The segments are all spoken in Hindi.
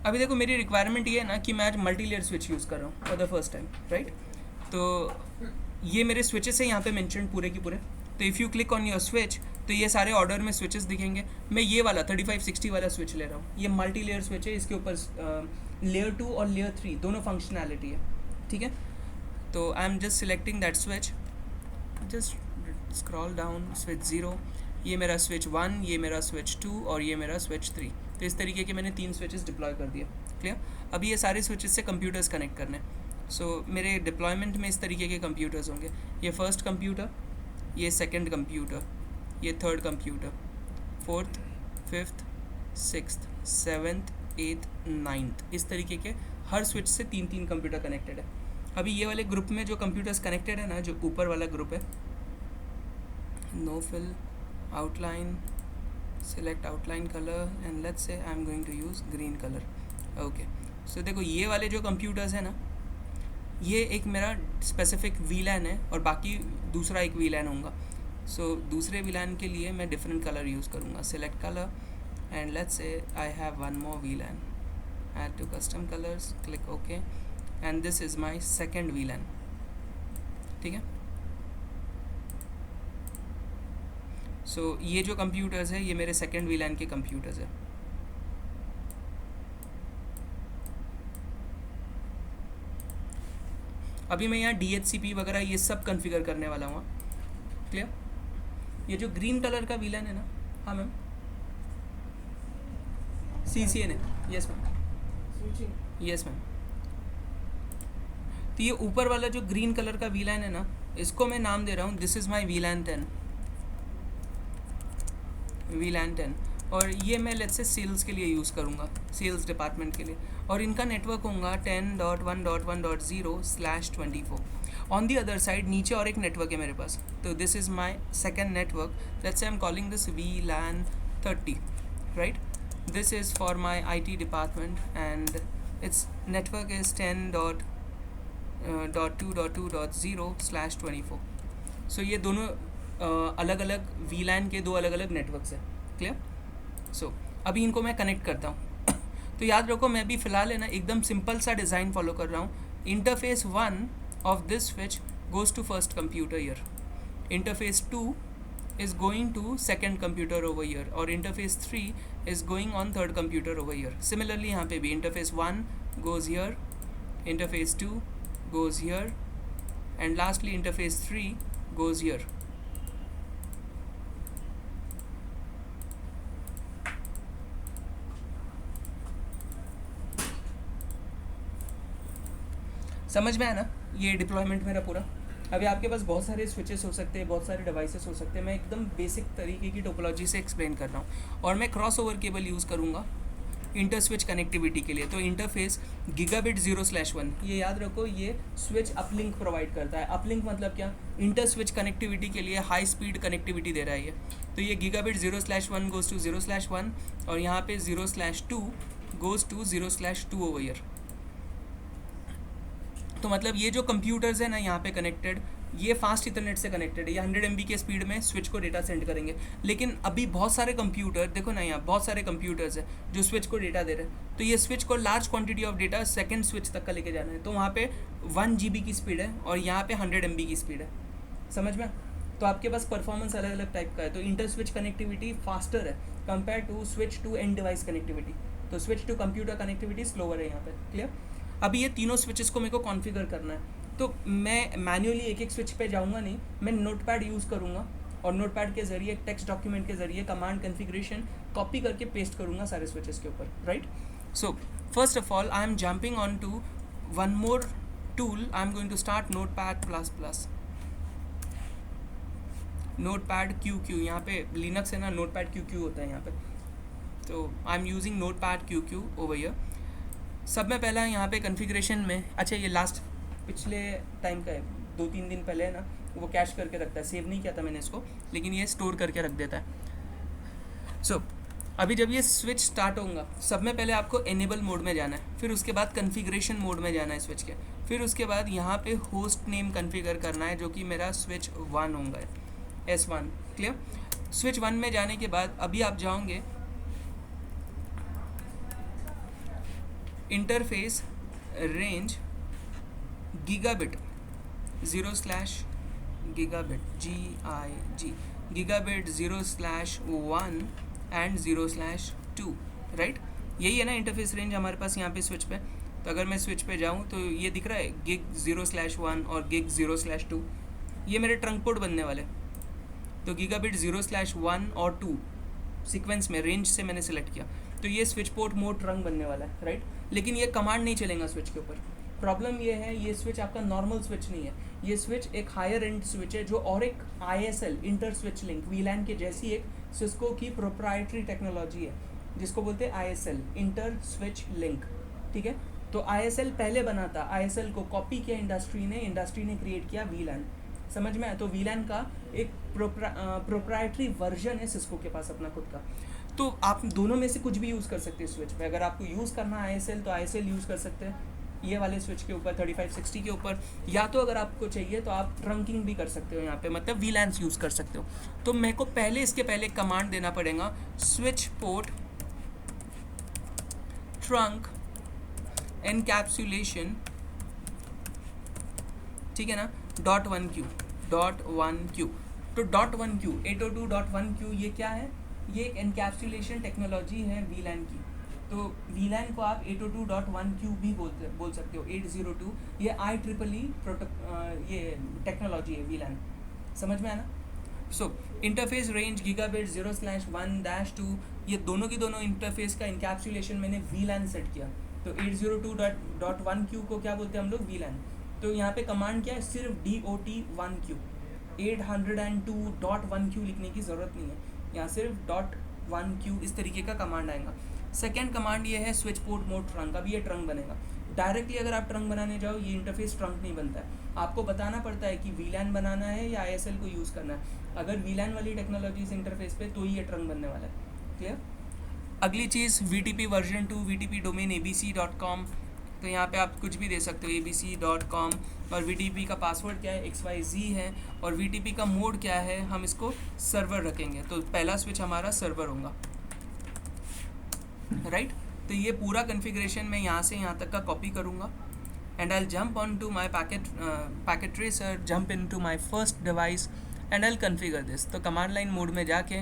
अभी देखो मेरी रिक्वायरमेंट ये है ना कि मैं आज मल्टी लेयर स्विच यूज़ कर रहा हूँ for the first time, right? तो ये मेरे स्विचेस है यहाँ पे मेंशन पूरे के पूरे। तो if you click on your switch तो ये सारे ऑर्डर में स्विचेस दिखेंगे। मैं ये वाला 3560 वाला स्विच ले रहा हूँ, ये मल्टी लेयर स्विच है, इसके ऊपर लेयर 2 और लेयर 3 दोनों फंक्शनैलिटी है, ठीक है? तो I am just selecting that switch, just scroll down, switch 0, ये मेरा स्विच 1, ये मेरा स्विच 2 और ये मेरा स्विच 3। तो इस तरीके के मैंने 3 स्विचेस डिप्लॉय कर दिया। क्लियर? अभी ये सारे स्विचेस से कंप्यूटर्स कनेक्ट करने। सो मेरे डिप्लॉयमेंट में इस तरीके के कंप्यूटर्स होंगे। ये फर्स्ट कंप्यूटर, ये सेकंड कंप्यूटर, ये third computer, fourth, fifth, sixth, seventh, eighth, ninth, इस तरीके के हर स्विच से 3 कंप्यूटर कनेक्टेड है। अभी ये वाले ग्रुप में जो कंप्यूटर्स कनेक्टेड है ना, जो ऊपर वाला ग्रुप है, no fill, outline, select outline color and let's say I'm going to use green color. Okay, so देखो ये वाले जो कंप्यूटर्स है ना, ये एक मेरा स्पेसिफिक VLAN है और बाकी दूसरा एक VLAN होगा। सो दूसरे VLAN के लिए मैं डिफरेंट कलर यूज़ करूँगा। Select colour and let's say I have one more VLAN, add to custom colours, click okay, and this is my second VLAN, ठीक है? सो ये जो कंप्यूटर्स है ये मेरे सेकेंड VLAN के कंप्यूटर्स है। अभी मैं यहाँ DHCP वगैरह ये सब कॉन्फ़िगर करने वाला हूँ। क्लियर? ये जो ग्रीन कलर का VLAN है ना, हाँ मैम, CCN है, यस मैम, यस मैम। तो ये ऊपर वाला जो ग्रीन कलर का VLAN है ना, इसको मैं नाम दे रहा हूँ this is my VLAN 10, VLAN 10। और ये मैं लेट्स से सेल्स के लिए यूज़ करूँगा, सेल्स डिपार्टमेंट के लिए, और इनका नेटवर्क होगा 10.1.1.0/24। ऑन दी अदर साइड नीचे और एक नेटवर्क है मेरे पास, तो this is my second network, let's say I am calling this VLAN 30, right? This is for my IT department and it's network is 10.2.2.0/24। सो ये दोनों अलग अलग VLAN के दो अलग अलग नेटवर्क्स हैं। क्लियर? सो अभी इनको मैं कनेक्ट करता हूँ। तो याद रखो मैं अभी फ़िलहाल है ना एकदम सिंपल सा डिज़ाइन फॉलो कर रहा हूँ। Interface 1 of this switch goes to first computer here, interface 2 is going to second computer over here, और interface 3 is going on third computer over here. Similarly यहाँ पे भी interface 1 goes here, interface 2 goes here, and lastly interface 3 goes here. समझ में आया ना ये डिप्लॉयमेंट मेरा पूरा? अभी आपके पास बहुत सारे स्विचेस हो सकते हैं, बहुत सारे डिवाइसेस हो सकते हैं, मैं एकदम बेसिक तरीके की टोपोलॉजी से एक्सप्लेन कर रहा हूँ। और मैं क्रॉस ओवर केबल यूज़ करूँगा इंटर स्विच कनेक्टिविटी के लिए। तो इंटरफेस गीगाबिट 0/1, ये याद रखो, ये स्विच अपलिंक प्रोवाइड करता है। अपलिंक मतलब क्या? इंटर स्विच कनेक्टिविटी के लिए हाई स्पीड कनेक्टिविटी दे रहा है ये। तो ये गीगाबिट 0/1 गोज़ टू 0/1, और यहाँ पे 0/2 गोज़ टू 0/2 ओवर ईयर। तो मतलब ये जो कंप्यूटर्स है ना यहाँ पे कनेक्टेड, ये फास्ट इथरनेट से कनेक्टेड है, ये 100 MB के स्पीड में स्विच को डेटा सेंड करेंगे। लेकिन अभी बहुत सारे कंप्यूटर देखो ना, यहाँ बहुत सारे कंप्यूटर्स हैं जो स्विच को डेटा दे रहे हैं। तो ये स्विच को large quantity of data second switch तक का लेके जाना है, तो वहाँ पे 1 GB की स्पीड है और यहाँ पे 100 MB की स्पीड है। समझ में? तो आपके पास परफॉर्मेंस अलग अलग टाइप का है। तो इंटर स्विच कनेक्टिविटी फास्टर है compare to switch to end device connectivity. तो switch to computer connectivity slower है यहाँ पे। क्लियर? अभी ये तीनों स्विचेस को मेरे को कॉन्फ़िगर करना है, तो मैं मैन्युअली एक एक स्विच पे जाऊंगा नहीं, मैं नोटपैड यूज़ करूँगा और नोटपैड के ज़रिए टेक्स्ट डॉक्यूमेंट के ज़रिए कमांड कॉन्फ़िगरेशन कॉपी करके पेस्ट करूँगा सारे स्विचेस के ऊपर, right? So first of all I am jumping on to one more tool. I am going to start Notepad++, Notepad QQ। यहाँ पे लिनक्स है ना, नोटपैड QQ होता है यहाँ पे। तो I am using notepad QQ over here. सब में पहला यहाँ पे कॉन्फ़िगरेशन में, अच्छा ये लास्ट पिछले टाइम का है, 2-3 दिन पहले है ना, वो कैश करके रखता है, सेव नहीं किया था मैंने इसको, लेकिन ये स्टोर करके रख देता है। सो अभी जब ये स्विच स्टार्ट होगा, सब में पहले आपको एनेबल मोड में जाना है, फिर उसके बाद कॉन्फ़िगरेशन मोड में जाना है स्विच के, फिर उसके बाद यहाँ पे होस्ट नेम कॉन्फ़िगर करना है, जो कि मेरा स्विच 1 होगा, S1। क्लियर? स्विच 1 में जाने के बाद अभी आप जाओगे इंटरफेस रेंज गीगाबिट 0/गीगाबिट GIG गीगाबिट 0/1 एंड 0/2, राइट। यही है ना इंटरफेस रेंज हमारे पास यहाँ पे स्विच पे। तो अगर मैं स्विच पे जाऊँ तो ये दिख रहा है गिग 0/1 और गिग 0/2, ये मेरे ट्रंक पोर्ट बनने वाले। तो गीगाबिट 0/1 और 2 सीक्वेंस में रेंज से मैंने सेलेक्ट किया, तो ये स्विच पोर्ट मोड ट्रंक बनने वाला है, राइट। लेकिन ये कमांड नहीं चलेगा स्विच के ऊपर। प्रॉब्लम ये है, ये स्विच आपका नॉर्मल स्विच नहीं है, ये स्विच एक हायर एंड स्विच है जो और एक ISL inter switch link VLAN के जैसी एक सिस्को की प्रोप्राइटरी टेक्नोलॉजी है जिसको बोलते हैं ISL इंटर स्विच लिंक, ठीक है। तो ISL पहले बना था, ISL को कॉपी किया इंडस्ट्री ने क्रिएट किया VLAN, समझ में आया। तो VLAN का एक प्रोप्राइटरी वर्जन है सिस्को के पास अपना खुद का। तो आप दोनों में से कुछ भी यूज़ कर सकते हैं स्विच पे। अगर आपको यूज़ करना है ISL तो ISL यूज़ कर सकते हैं ये वाले स्विच के ऊपर 3560 के ऊपर, या तो अगर आपको चाहिए तो आप ट्रंकिंग भी कर सकते हो यहाँ पे, मतलब VLANs यूज़ कर सकते हो। तो मेरे को इसके पहले कमांड देना पड़ेगा स्विच पोर्ट ट्रंक एनकैप्सुलेशन, ठीक है ना, .1Q। तो .1Q 802.1Q ये क्या है, ये एक एनकैप्सुलेशन टेक्नोलॉजी है VLAN की। तो VLAN को आप 802.1Q भी बोल सकते हो, 802, ये IEEE ये टेक्नोलॉजी है VLAN, समझ में आया ना। सो इंटरफेस रेंज गीगाबिट 0/1-2, ये दोनों की दोनों इंटरफेस का इनकैप्सुलेशन मैंने VLAN सेट किया। तो 802.1Q को क्या बोलते हैं हम लोग, VLAN। तो यहाँ पे कमांड क्या है, सिर्फ DOT1Q, 802.1Q लिखने की ज़रूरत नहीं है, यहाँ सिर्फ .1Q इस तरीके का कमांड आएगा। सेकेंड कमांड ये है स्विच पोर्ट मोड ट्रंक। अभी ये ट्रंक बनेगा। डायरेक्टली अगर आप ट्रंक बनाने जाओ ये इंटरफेस ट्रंक नहीं बनता है, आपको बताना पड़ता है कि VLAN बनाना है या ISL को यूज़ करना है। अगर VLAN वाली टेक्नोलॉजी इस इंटरफेस पे तो ही ये ट्रंक बनने वाला है, क्लियर। अगली चीज़ VTP version 2, VTP domain abc.com। तो यहाँ पे आप कुछ भी दे सकते हो, abc.com, और VTP का पासवर्ड क्या है, XYZ है, और VTP का मोड क्या है, हम इसको सर्वर रखेंगे। तो पहला स्विच हमारा सर्वर होगा, राइट। तो ये पूरा कन्फिग्रेशन मैं यहाँ से यहाँ तक का कॉपी करूँगा and I jump on to my packet tracer, jump in to my first device and I configure this. तो कमांड लाइन मोड में जाके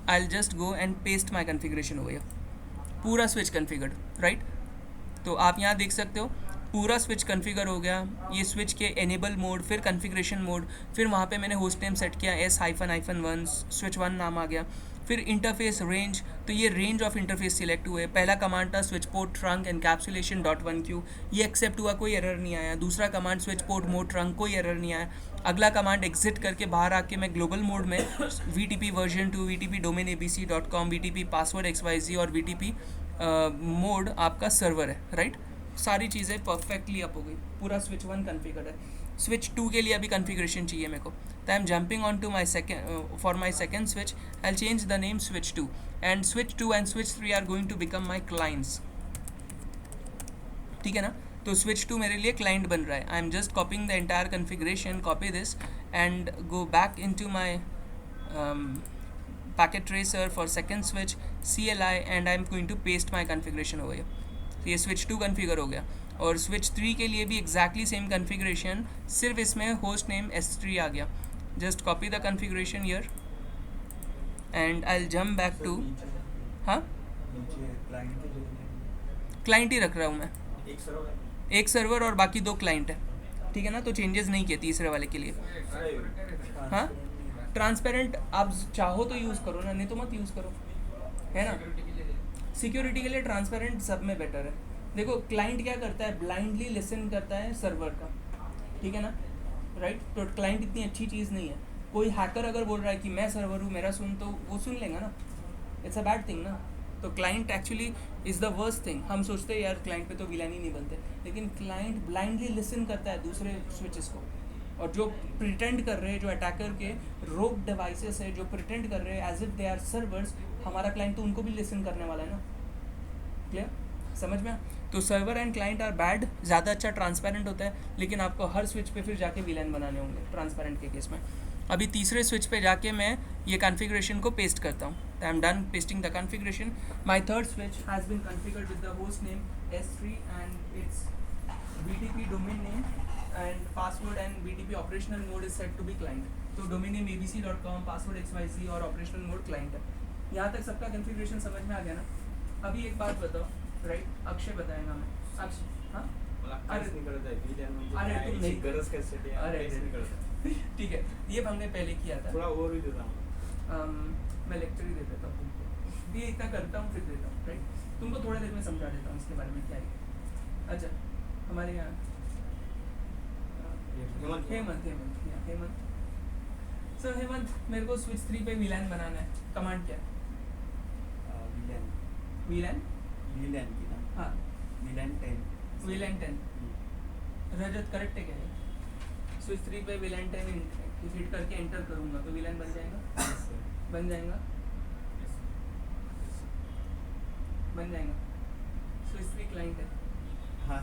I just go and paste my configuration हो गया, पूरा स्विच कन्फिगर्ड, राइट। तो आप यहाँ देख सकते हो पूरा स्विच कन्फिगर हो गया। ये स्विच के एनेबल मोड, फिर कन्फिग्रेशन मोड, फिर वहाँ पे मैंने होस्ट नेम सेट किया S-1 स्विच 1 नाम आ गया। फिर इंटरफेस रेंज, तो ये रेंज ऑफ इंटरफेस सिलेक्ट हुए। पहला कमांड था switch port trunk encapsulation .1Q, ये एक्सेप्ट हुआ, कोई एरर नहीं आया। दूसरा command switch port mode trunk, कोई एरर नहीं आया। अगला कमांड एग्जिट करके बाहर आके मैं ग्लोबल मोड में VTP version 2, VTP domain abc.com, VTP password XYZ और VTP मोड आपका सर्वर है, राइट। सारी चीज़ें परफेक्टली अप हो गई, पूरा स्विच 1 कन्फिगर है। स्विच 2 के लिए अभी कन्फिग्रेशन चाहिए मेरे को, तो I am jumping on to my for my second switch. I change the name switch 2 and switch 2 and switch 3 are going to become my clients, ठीक है ना। तो स्विच 2 मेरे लिए क्लाइंट बन रहा है। I am just copying the entire configuration, copy this and go back in to my packet tracer for second switch CLI and I am going to paste my configuration over here। तो ये switch 2 कन्फिगर हो गया। और switch 3 के लिए भी exactly same configuration, सिर्फ इसमें host name S3 आ गया। just copy the configuration here and I'll jump back to, हाँ क्लाइंट ही रख रहा हूँ मैं, एक सर्वर और बाकी 2 क्लाइंट है, ठीक है ना। तो चेंजेस नहीं किए तीसरे वाले के लिए। हाँ ट्रांसपेरेंट आप चाहो तो यूज़ करो ना, नहीं तो मत यूज़ करो, है ना। सिक्योरिटी के लिए ट्रांसपेरेंट सब में बेटर है। देखो क्लाइंट क्या करता है, ब्लाइंडली लिसन करता है सर्वर का, ठीक है ना, राइट। तो क्लाइंट इतनी अच्छी चीज़ नहीं है। कोई हैकर अगर बोल रहा है कि मैं सर्वर हूँ, मेरा सुन, तो वो सुन लेगा ना, इट्स अ बैड थिंग ना। तो client actually is the worst thing. हम सोचते हैं यार क्लाइंट पे तो VLAN ही नहीं बनते, लेकिन क्लाइंट ब्लाइंडली लिसन करता है दूसरे स्विचेस को। और जो प्रिटेंड कर रहे हैं, जो अटैकर के रोग डिवाइसेस है, जो प्रिटेंड कर रहे हैं as if they are servers, हमारा क्लाइंट तो उनको भी लिसन करने वाला है ना, क्लियर, समझ में। तो server and client are bad. ज़्यादा अच्छा ट्रांसपेरेंट होता है, लेकिन आपको हर स्विच पे फिर जाके VLAN बनाने होंगे ट्रांसपेरेंट के केस में। अभी तीसरे स्विच पे जाके मैं ये कॉन्फ़िगरेशन को पेस्ट करता हूँ। I'm done pasting the configuration. My third switch has been configured with the host name S3 and its BTP domain name and password, and BTP operational mode is set to be client. तो domain name abc.com, password xyz और operational mode client है. यहाँ तक सबका configuration समझ में आ गया ना? अभी एक बात बताओ, right? अक्षय बताएगा मैं. अक्षय, हाँ? अरे तुम नहीं गरज कैसे है? अरे ठीक है, ये हमने पहले किया था. थोड़ा और भी देता हूँ. मैं लेक्चर ही दे देता हूँ तुमको, ये इतना करता हूँ फिर देता हूँ, राइट? तुमको थोड़ा देर में समझा देता हूँ इसके बारे में क्या है. अच्छा, हमारे यहाँ हेमंत सर, हेमंत मेरे को स्विच 3 पे वीलैन बनाना है. कमांड क्या है? वीलैन की ना. हाँ, वीलैन 10. रजत करेक्ट है क्या ये? स्विच 3 पे वीलैन 10 हिट करके एंटर करूँगा तो वीलैन बन जाएगा. बन जाएगा. स्विच 3 क्लाइंट है. हाँ,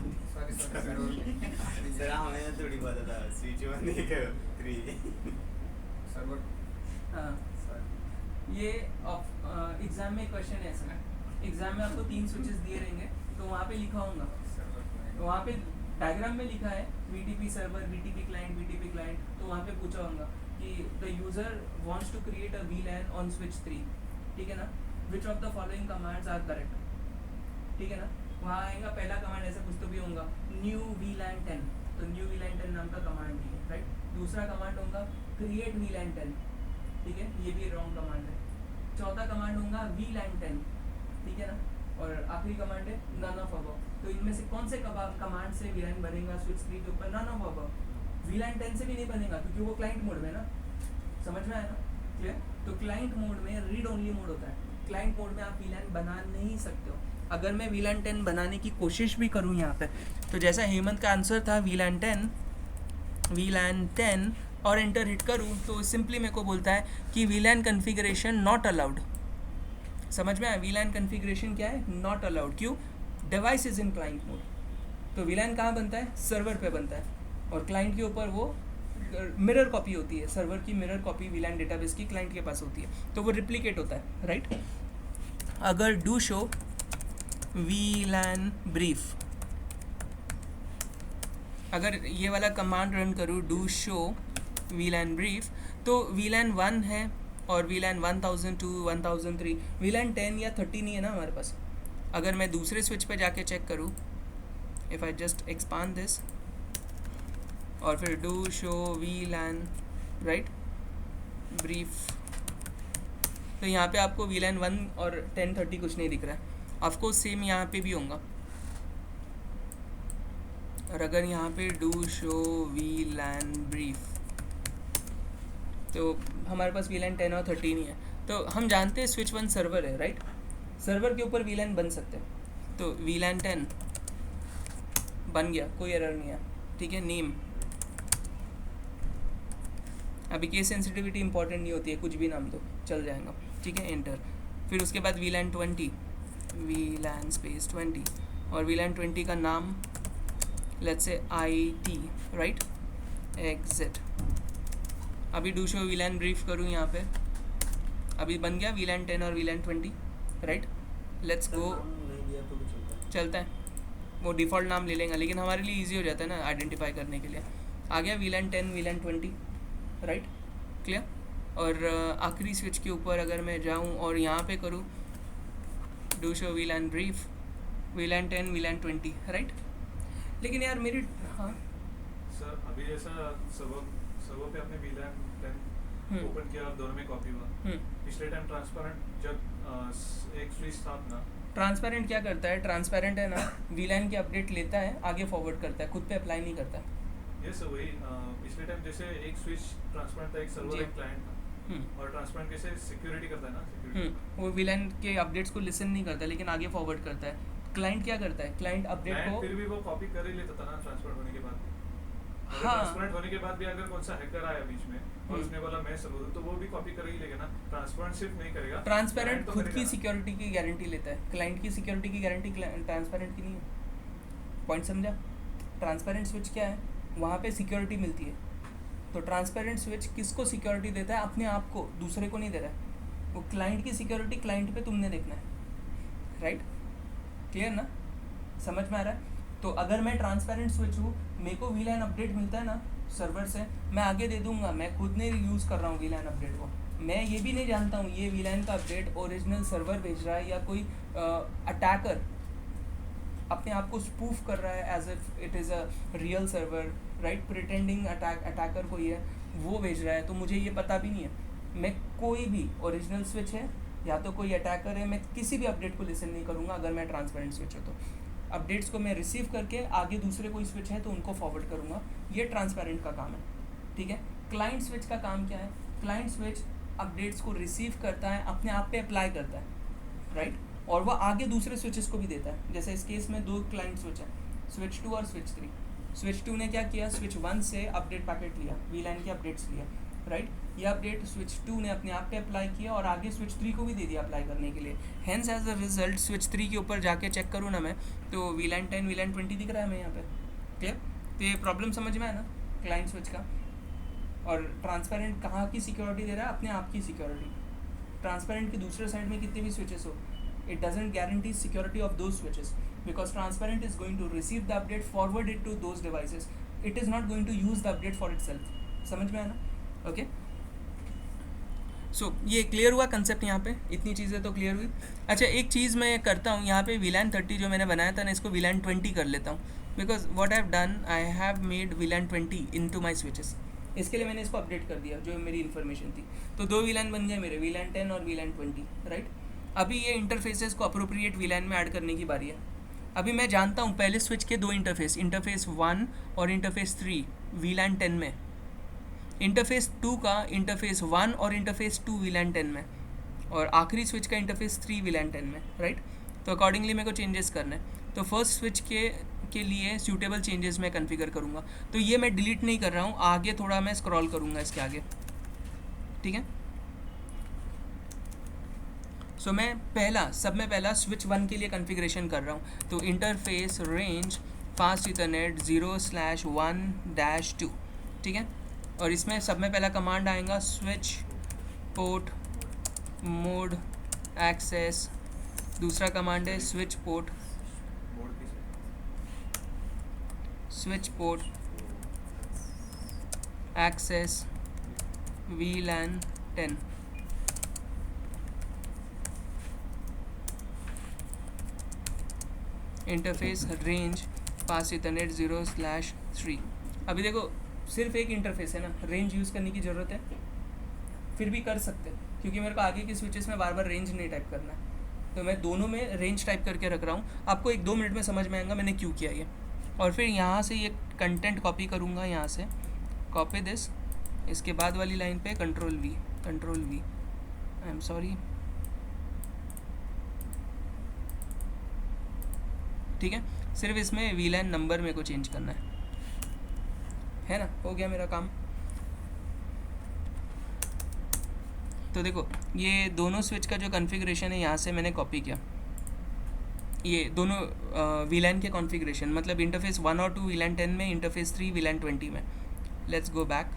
सर हमें थोड़ी पता था स्विच 1 देखो 3 सर्वर. हाँ, ये एग्जाम में क्वेश्चन है ऐसा. एग्जाम में आपको 3 स्विचेस दिए रहेंगे, तो वहाँ पे लिखा होगा, वहाँ पे डायग्राम में लिखा है BTP सर्वर, BTP क्लाइंट. तो वहाँ पे पूछा होगा कि the user wants to create a VLAN on switch 3. ठीक है ना? Which of the following commands are correct. ठीक है ना? वहाँ आएगा पहला कमांड, ऐसा कुछ तो भी होगा, न्यू VLAN 10. तो न्यू VLAN 10 नाम का कमांड भी है, राइट? दूसरा कमांड होगा क्रिएट VLAN 10. ठीक है, ये भी रॉन्ग कमांड है. चौथा कमांड होगा VLAN 10. ठीक है ना? और आखिरी कमांड है नन ऑफ अबव. तो इनमें से कौन से कमांड से VLAN बनेगा स्विच 3 के ऊपर? None of above. VLAN 10 से भी नहीं बनेगा क्योंकि वो क्लाइंट मोड में ना. समझ में आया ना? क्लियर? तो क्लाइंट मोड में रीड ओनली मोड होता है. क्लाइंट मोड में आप VLAN बना नहीं सकते हो. अगर मैं VLAN 10 बनाने की कोशिश भी करूँ यहाँ पे, तो जैसा हेमंत का आंसर था VLAN 10 और एंटर हिट करूँ तो सिंपली मेरे को बोलता है कि VLAN कन्फिगरेशन नॉट अलाउड. समझ में आया? VLAN कन्फिगरेशन क्या है? Not allowed. क्यों? Device is in client mode. तो VLAN कहाँ बनता है? सर्वर पे बनता है, और क्लाइंट के ऊपर वो मिरर कॉपी होती है. सर्वर की मिरर कॉपी VLAN डेटाबेस की क्लाइंट के पास होती है, तो वो रिप्लिकेट होता है, राइट? अगर डू शो VLAN ब्रीफ, अगर ये वाला कमांड रन करूँ डू शो VLAN ब्रीफ, तो VLAN 1 है और VLAN 1002, 1003, VLAN 10 या 30 नहीं है ना हमारे पास. अगर मैं दूसरे स्विच पे जाके चेक करूँ, if I just expand this और फिर do show VLAN right brief, तो यहाँ पे आपको VLAN 1 और 1030 कुछ नहीं दिख रहा है. ऑफकोर्स सेम यहाँ पे भी होगा. और अगर यहाँ पे डू शो VLAN ब्रीफ, तो हमारे पास VLAN 10 और 30 नहीं है. तो हम जानते हैं स्विच 1 सर्वर है, राइट? सर्वर के ऊपर VLAN बन सकते हैं. तो VLAN 10 बन गया, कोई एरर नहीं है. ठीक है, नेम. अभी केस सेंसिटिविटी इंपॉर्टेंट नहीं होती है, कुछ भी नाम दो चल जाएगा. ठीक है, एंटर. फिर उसके बाद VLAN 20, VLAN स्पेस 20, और VLAN 20 का नाम let's say IT, right? Exit. अभी डू शो VLAN ब्रीफ करूँ यहाँ पे, अभी बन गया VLAN 10 और VLAN 20, राइट? Let's go. चलता है, वो डिफ़ॉल्ट नाम ले लेंगे, लेकिन हमारे लिए इजी हो जाता है ना आइडेंटिफाई करने के लिए. आ गया VLAN 10, VLAN 20, राइट? क्लियर? और आखिरी स्विच के ऊपर अगर मैं जाऊँ और यहाँ पे करूँ do show VLAN brief, VLAN 10, VLAN 20, right? लेकिन यार मेरी, हाँ सर, अभी जैसा सर्वर पे आपने VLAN 10 ओपन किया, दोनों में कॉपी हुआ. पिछले टाइम ट्रांसपेरेंट जब एक स्विच था अपना, ट्रांसपेरेंट क्या करता है? ट्रांसपेरेंट है ना, VLAN की अपडेट लेता है, आगे फॉरवर्ड करता है, खुद पे अप्लाई नहीं करता. यस सर, वही पिछले टाइम जैसे एक स्विच ट्रांसपेरेंट था, एक सर्वर, एक क्लाइंट था. और ट्रांसपेरेंट कैसे सिक्योरिटी करता है ना, सिक्योरिटी. वो VLAN के अपडेट्स को लिसन नहीं करता, लेकिन आगे फॉरवर्ड करता है. क्लाइंट क्या करता है? क्लाइंट अपडेट को फिर भी वो कॉपी कर ही लेता था ना ट्रांसपेरेंट होने के बाद. हाँ, ट्रांसपेरेंट होने के बाद भी अगर कौन सा हैकर आया बीच में और उसने बोला मैं सब हूं, तो वो भी कॉपी कर ही लेगा ना. ट्रांसपेरेंट सिर्फ नहीं करेगा, ट्रांसपेरेंट खुद की सिक्योरिटी की गारंटी लेता है. क्लाइंट की सिक्योरिटी की गारंटी ट्रांसपेरेंट की नहीं है. पॉइंट समझा? ट्रांसपेरेंट स्विच क्या है? वहाँ पे सिक्योरिटी मिलती है. तो ट्रांसपेरेंट स्विच किसको सिक्योरिटी देता है? अपने आप को, दूसरे को नहीं दे रहा है. वो क्लाइंट की सिक्योरिटी क्लाइंट पे तुमने देखना है, राइट? क्लियर ना? समझ में आ रहा है? तो अगर मैं ट्रांसपेरेंट स्विच हूँ, मेरे को वीलैन अपडेट मिलता है ना सर्वर से, मैं आगे दे दूंगा, मैं खुद नहीं यूज़ कर रहा हूँ वीलैन अपडेट को, मैं ये भी नहीं जानता हूँ ये वीलैन का अपडेट ओरिजिनल सर्वर भेज रहा है या कोई अटैकर अपने आप को स्पूफ कर रहा है as if it is a real server, right? Pretending attacker कोई है वो भेज रहा है, तो मुझे ये पता भी नहीं है। मैं कोई भी ओरिजिनल स्विच है या तो कोई अटैकर है, मैं किसी भी अपडेट को लिसन नहीं करूँगा अगर मैं ट्रांसपेरेंट स्विच हो तो। अपडेट्स को मैं रिसीव करके आगे दूसरे कोई स्विच है तो उनको फॉरवर्ड करूँगा, ये ट्रांसपेरेंट का काम है, ठीक है? क्लाइंट स्विच का काम क्या है? क्लाइंट स्विच अपडेट्स को रिसीव करता है, अपने आप पे अप्लाई करता है, राइट? और वह आगे दूसरे स्विचेस को भी देता है। जैसे इस केस में 2 क्लाइंट स्विच है, स्विच 2 और स्विच 3। स्विच 2 ने क्या किया, स्विच 1 से अपडेट पैकेट लिया, वीलैन के अपडेट्स लिया, राइट? ये अपडेट स्विच 2 ने अपने आप पे अप्लाई किया और आगे स्विच 3 को भी दे दिया अप्लाई करने के लिए। Hence as a result switch 3 के ऊपर जाके चेक करूँ ना मैं, तो वीलैन 10 वीलैन 20 दिख रहा है मैं यहाँ पे। क्लियर? तो ये प्रॉब्लम समझ में है ना क्लाइंट स्विच का? और ट्रांसपेरेंट कहाँ की सिक्योरिटी दे रहा है? अपने आप की सिक्योरिटी। ट्रांसपेरेंट की दूसरे साइड में कितने भी स्विचेस हो, it doesn't guarantee security of those switches because transparent is going to receive the update, forward it to those devices. It is not going to use the update for itself. समझ में आया ना? ओके, सो ये क्लियर हुआ कंसेप्ट यहाँ पे, इतनी चीज़ें तो क्लियर हुई। अच्छा, एक चीज़ मैं करता हूँ यहाँ पे, VLAN 30 जो मैंने बनाया था ना, इसको VLAN 20 कर लेता हूँ, because what I have done, I have made VLAN 20 into my switches. इसके लिए मैंने इसको अपडेट कर दिया जो मेरी इन्फॉर्मेशन थी, तो 2 VLAN बन गए मेरे, VLAN 10 और VLAN 20, राइट? अभी ये इंटरफेसेस को अप्रोप्रिएट VLAN में ऐड करने की बारी है। अभी मैं जानता हूँ पहले स्विच के 2 इंटरफेस, इंटरफेस 1 और इंटरफेस 3 VLAN 10 में, इंटरफेस 2 का इंटरफेस 1 और इंटरफेस 2 VLAN 10 में, और आखिरी स्विच का इंटरफेस 3 VLAN 10 में, राइट? तो अकॉर्डिंगली मेरे को चेंजेस करने हैं। तो फर्स्ट स्विच के लिए सूटेबल चेंजेस मैं कन्फिगर करूँगा। तो ये मैं डिलीट नहीं कर रहा हूँ, आगे थोड़ा मैं स्क्रॉल करूँगा इसके आगे, ठीक है? सो मैं सब में पहला स्विच 1 के लिए कॉन्फ़िगरेशन कर रहा हूँ। तो इंटरफेस रेंज फास्ट इथरनेट 0/1-2, ठीक है? और इसमें सब में पहला कमांड आएगा स्विच पोर्ट मोड एक्सेस, दूसरा कमांड है switch port access VLAN 10। Interface range fast ethernet 0/3। अभी देखो सिर्फ एक इंटरफेस है ना, रेंज यूज़ करने की ज़रूरत है, फिर भी कर सकते हैं क्योंकि मेरे को आगे की स्विचेस में बार बार रेंज नहीं टाइप करना है, तो मैं दोनों में रेंज टाइप करके रख रहा हूँ। आपको 1-2 मिनट में समझ में आएगा मैंने क्यों किया ये। और फिर यहाँ से ये कंटेंट कॉपी करूँगा, यहाँ से कॉपी दिस, इसके बाद वाली लाइन पे control we, I am sorry, ठीक है? सिर्फ इसमें VLAN नंबर मेरे को चेंज करना है ना? हो गया मेरा काम। तो देखो ये दोनों स्विच का जो कॉन्फ़िगरेशन है यहाँ से मैंने कॉपी किया, ये दोनों VLAN के कॉन्फ़िगरेशन, मतलब इंटरफेस 1 और 2 VLAN 10 में, इंटरफेस 3 VLAN 20 में। लेट्स गो बैक,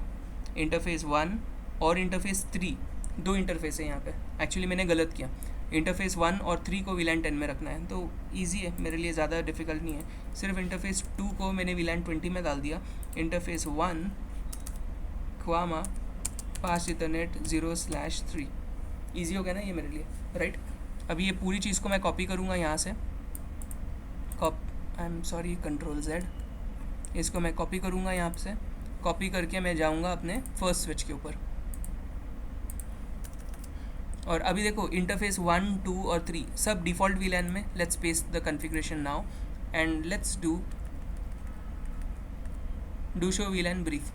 इंटरफेस 1 और इंटरफेस 3 2 इंटरफेस है यहाँ पे, एक्चुअली मैंने गलत किया, इंटरफेस 1 और 3 को VLAN 10 में रखना है, तो ईजी है मेरे लिए, ज़्यादा डिफ़िकल्ट नहीं है। सिर्फ इंटरफेस 2 को मैंने VLAN 20 में डाल दिया, इंटरफेस 1 क्वामा पास इथरनेट 0/3, ईजी हो गया ना ये मेरे लिए, राइट? अभी ये पूरी चीज़ को मैं कॉपी करूँगा यहाँ से, कंट्रोल Z, इसको मैं कॉपी करूँगा यहाँ से, कॉपी करके मैं जाऊँगा अपने फर्स्ट स्विच के ऊपर। और अभी देखो इंटरफेस 1, 2 और 3 सब डिफ़ॉल्ट VLAN में। Let's paste the configuration now and let's do show VLAN brief.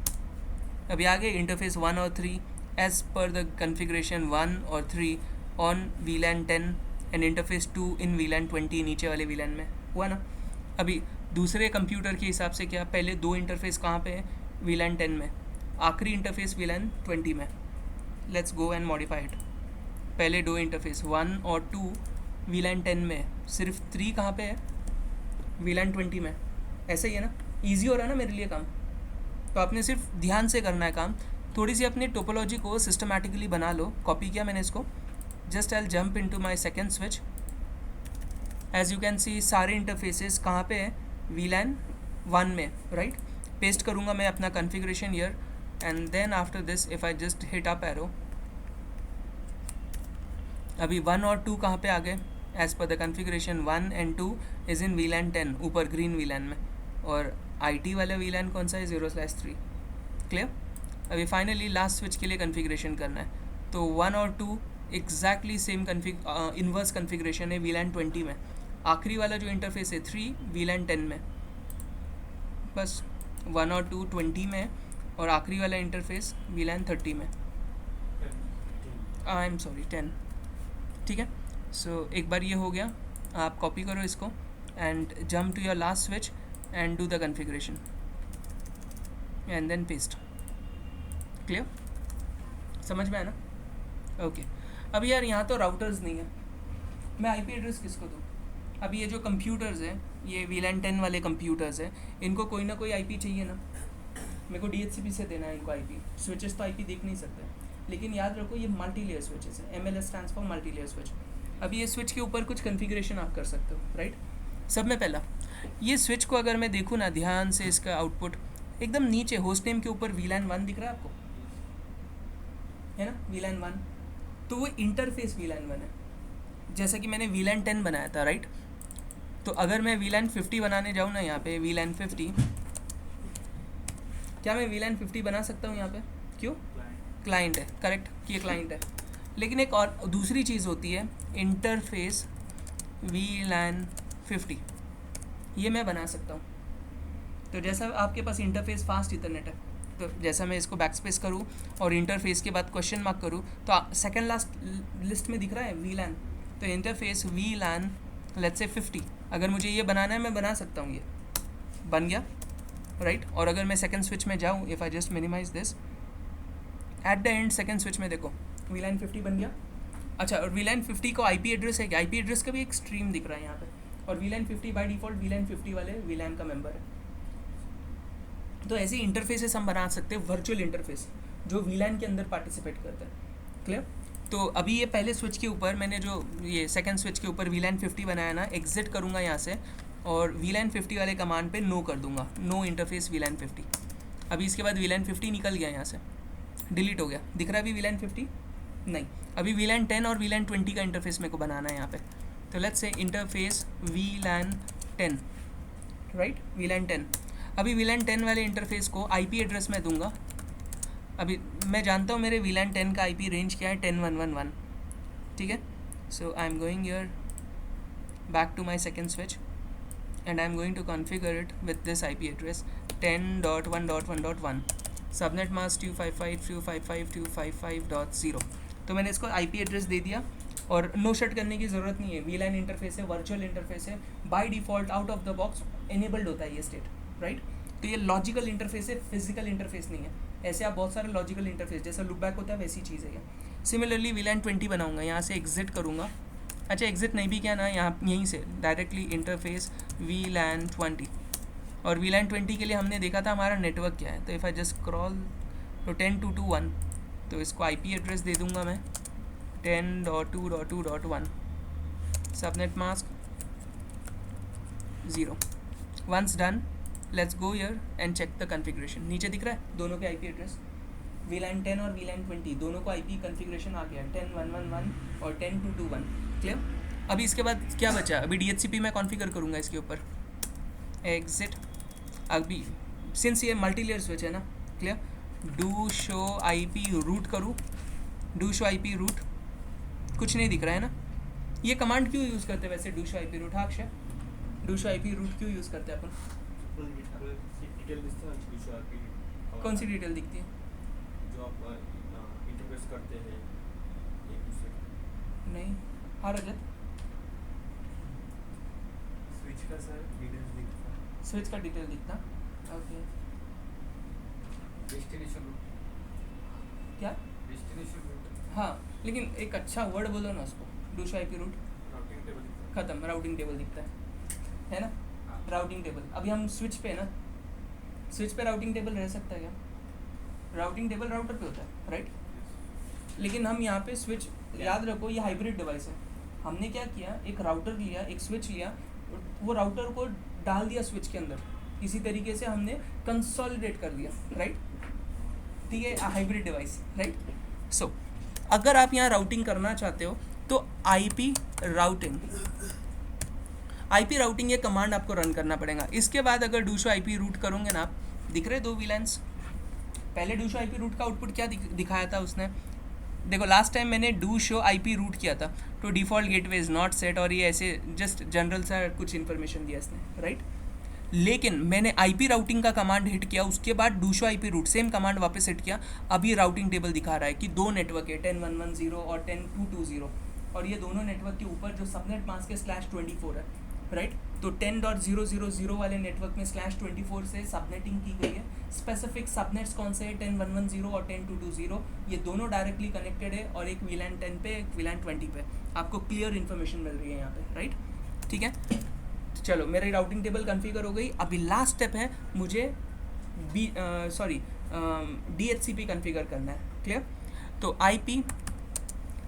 अभी आगे इंटरफेस 1 और 3 एज पर द कॉन्फ़िगरेशन 1 और 3 on VLAN 10 and interface 2 in VLAN 20 नीचे वाले VLAN में, हुआ ना? अभी दूसरे कंप्यूटर के हिसाब से क्या, पहले 2 इंटरफेस कहाँ पे है? VLAN 10 में, आखिरी इंटरफेस VLAN 20 में। Let's go and modify it. पहले 2 इंटरफेस 1 और 2 VLAN 10 में, सिर्फ 3 कहाँ पे है? VLAN 20 में। ऐसे ही है ना, ईजी हो रहा है ना मेरे लिए काम? तो आपने सिर्फ ध्यान से करना है काम, थोड़ी सी अपनी टोपोलॉजी को सिस्टमैटिकली बना लो। कॉपी किया मैंने इसको, just I jump into my second switch. As you can see सारे इंटरफेसेस कहाँ पे है, VLAN 1 में, राइट. पेस्ट करूँगा मैं अपना configuration here, and then after this if I just hit up arrow, अभी 1 और 2 कहाँ पे आ गए, as per the configuration 1 and 2 is in VLAN 10 ऊपर ग्रीन VLAN में, और IT वाला VLAN कौन सा है, 0/3. क्लियर. अभी फाइनली लास्ट स्विच के लिए कॉन्फ़िगरेशन करना है, तो 1 और 2 एग्जैक्टली सेम इन्वर्स कॉन्फ़िगरेशन है VLAN 20 में. आखिरी वाला जो इंटरफेस है 3 VLAN 10 में, बस 1 और 2 20 में, और आखिरी वाला इंटरफेस VLAN 30 में, आई एम सॉरी 10. ठीक है. सो एक बार ये हो गया, आप कॉपी करो इसको and jump to your last switch and do the configuration and then paste. Clear, समझ में आया ना. ओके. अभी यार यहाँ तो राउटर्स नहीं है, मैं IP एड्रेस किसको दूँ. अभी ये जो कंप्यूटर्स हैं, ये VLAN 10 वाले कंप्यूटर्स हैं, इनको कोई ना कोई IP चाहिए ना. मेरे को DHCP से देना है इनको IP. स्विचेस तो IP देख नहीं सकते, लेकिन याद रखो ये मल्टी लेयर स्विचेस है. MLS stands for multi layer switch. अभी ये स्विच के ऊपर कुछ कॉन्फ़िगरेशन आप कर सकते हो, राइट. सब में पहला ये स्विच को अगर मैं देखूँ ना ध्यान से, इसका आउटपुट एकदम नीचे होस्ट नेम के ऊपर VLAN 1 दिख रहा है आपको, है ना, VLAN 1. तो वो इंटरफेस VLAN 1 है. जैसा कि मैंने VLAN 10 बनाया था, राइट. तो अगर मैं VLAN 50 बनाने जाऊँ ना, यहाँ पे VLAN 50, क्या मैं VLAN 50 बना सकता हूँ यहाँ पे, क्यों, क्लाइंट है, करेक्ट, कि ये क्लाइंट है. लेकिन एक और दूसरी चीज़ होती है इंटरफेस VLAN 50, ये मैं बना सकता हूँ. तो जैसा आपके पास इंटरफेस फास्ट इथरनेट है, तो जैसा मैं इसको बैकस्पेस करूँ और इंटरफेस के बाद क्वेश्चन मार्क करूँ, तो सेकंड लास्ट लिस्ट में दिख रहा है VLAN. तो इंटरफेस VLAN लेट्स से 50, अगर मुझे ये बनाना है मैं बना सकता हूँ, ये बन गया, राइट. और अगर मैं सेकंड स्विच में जाऊँ, if I just minimize this, at the end second switch में देखो VLAN 50 बन गया. अच्छा, और VLAN 50 को IP एड्रेस है क्या, IP एड्रेस का भी एक स्ट्रीम दिख रहा है यहाँ पे, और VLAN 50 बाय डिफ़ॉल्ट VLAN 50 वाले VLAN का मेंबर है. तो ऐसे इंटरफेसेस हम बना सकते हैं, वर्चुअल इंटरफेस जो VLAN के अंदर पार्टिसिपेट करता है. क्लियर. तो अभी ये पहले स्विच के ऊपर मैंने जो ये सेकंड स्विच के ऊपर VLAN 50 बनाया ना, एग्जिट करूँगा यहाँ से और VLAN 50 वाले कमांड पे नो कर दूँगा, नो इंटरफेस VLAN 50. अभी इसके बाद VLAN 50 निकल गया यहाँ से, डिलीट हो गया. दिख रहा है अभी VLAN 50 नहीं. अभी VLAN 10 और VLAN 20 का इंटरफेस मेरे को बनाना है यहाँ पे. तो let's say interface VLAN 10, right, VLAN 10. अभी VLAN 10 वाले इंटरफेस को IP एड्रेस में दूंगा. अभी मैं जानता हूँ मेरे VLAN 10 का IP रेंज क्या है, 10.1.1. ठीक है. So I am going here back to my second switch and I am going to configure it with this IP address 10.1.1.1. Subnet mask 255.255.255.0. तो मैंने इसको IP एड्रेस दे दिया, और नो शट करने की ज़रूरत नहीं है. VLAN इंटरफेस है, वर्चुअल इंटरफेस है, by default out of the box enabled होता है ये स्टेट, राइट. तो ये लॉजिकल इंटरफेस है, फिजिकल इंटरफेस नहीं है. ऐसे आप बहुत सारे लॉजिकल इंटरफेस जैसा लुक बैक होता है वैसी चीज़ है ये. सिमिलरली VLAN 20 बनाऊंगा, यहाँ से एग्जिट करूँगा. अच्छा, एग्जिट नहीं भी क्या ना, यहाँ यहीं से डायरेक्टली इंटरफेस VLAN 20. और VLAN 20 के लिए हमने देखा था हमारा नेटवर्क क्या है. तो इफ़ आई जस्ट स्क्रॉल तो 10.2.2.1, तो इसको IP एड्रेस दे दूँगा मैं 10.2.2.1. Subnet mask 0. Once done, let's go here and check the configuration. नीचे दिख रहा है दोनों के IP एड्रेस, VLAN 10 और VLAN 20 दोनों को IP कॉन्फ़िगरेशन आ गया, 10.1.1.1 और 10.2.2.1. क्लियर. अभी इसके बाद क्या बचा, अभी DHCP मैं कॉन्फ़िगर करूँगा इसके ऊपर. एग्जिट. अभी सिंस ये मल्टी लेयर स्विच है ना, clear, do show IP route करूँ, डू शो IP रूट. कुछ नहीं दिख रहा है ना. ये कमांड क्यों यूज़ करते हैं वैसे, डू शो IP रूट. हाँ Akshay, do show IP route क्यों यूज़ करते हैं अपन, कौन सी डिटेल दिखती है जो आप इंटरफेस करते हैं एक दूसरे नहीं. हाँ रजत, स्विच का सर डिटेल्स दिखता है, स्विच का डिटेल दिखता. ओके. डेस्टिनेशन रूट, क्या, डेस्टिनेशन रूट. हाँ, लेकिन एक अच्छा वर्ड बोलो ना उसको, do show IP route. Routing table ख़त्म, राउटिंग टेबल दिखता है ना. Routing table. अभी हम स्विच पे है ना, स्विच पे राउटिंग टेबल रह सकता है क्या, राउटिंग टेबल राउटर पे होता है, राइट. लेकिन हम यहाँ पे स्विच याद रखो ये हाइब्रिड डिवाइस है। हमने क्या किया, एक राउटर लिया, एक स्विच लिया, वो राउटर को डाल दिया स्विच के अंदर, इसी तरीके से हमने कंसोलिडेट कर दिया, राइट। ठीक है, हाइब्रिड डिवाइस, राइट। सो अगर आप यहाँ राउटिंग करना चाहते हो तो आईपी राउटिंग ये कमांड आपको रन करना पड़ेगा। इसके बाद अगर डू शो आईपी रूट करोगे ना, आप दिख रहे 2 VLANs। पहले डू शो आईपी रूट का आउटपुट क्या दिखाया था उसने, देखो लास्ट टाइम मैंने डू शो आईपी रूट किया था तो default gateway is not set, और ये ऐसे जस्ट जनरल सा कुछ इन्फॉर्मेशन दिया इसने, राइट। लेकिन मैंने आईपी राउटिंग का कमांड हिट किया, उसके बाद do show IP root same command वापस हिट किया। अभी राउटिंग टेबल दिखा रहा है कि 2 नेटवर्क है, 10110 और 10220, और ये दोनों नेटवर्क के ऊपर जो सबनेट मास्क है /24 है, राइट। तो 10.000 वाले नेटवर्क में /24 से सबनेटिंग की गई है। स्पेसिफिक सबनेट्स कौन से हैं, 10110 और 10220, ये दोनों डायरेक्टली कनेक्टेड है, और एक VLAN 10 पे, एक VLAN 20 पे। आपको क्लियर इन्फॉर्मेशन मिल रही है यहाँ पे, राइट। ठीक है, चलो मेरी राउटिंग टेबल कन्फिगर हो गई। अभी लास्ट स्टेप है, मुझे DHCP कन्फिगर करना है, क्लियर। तो IP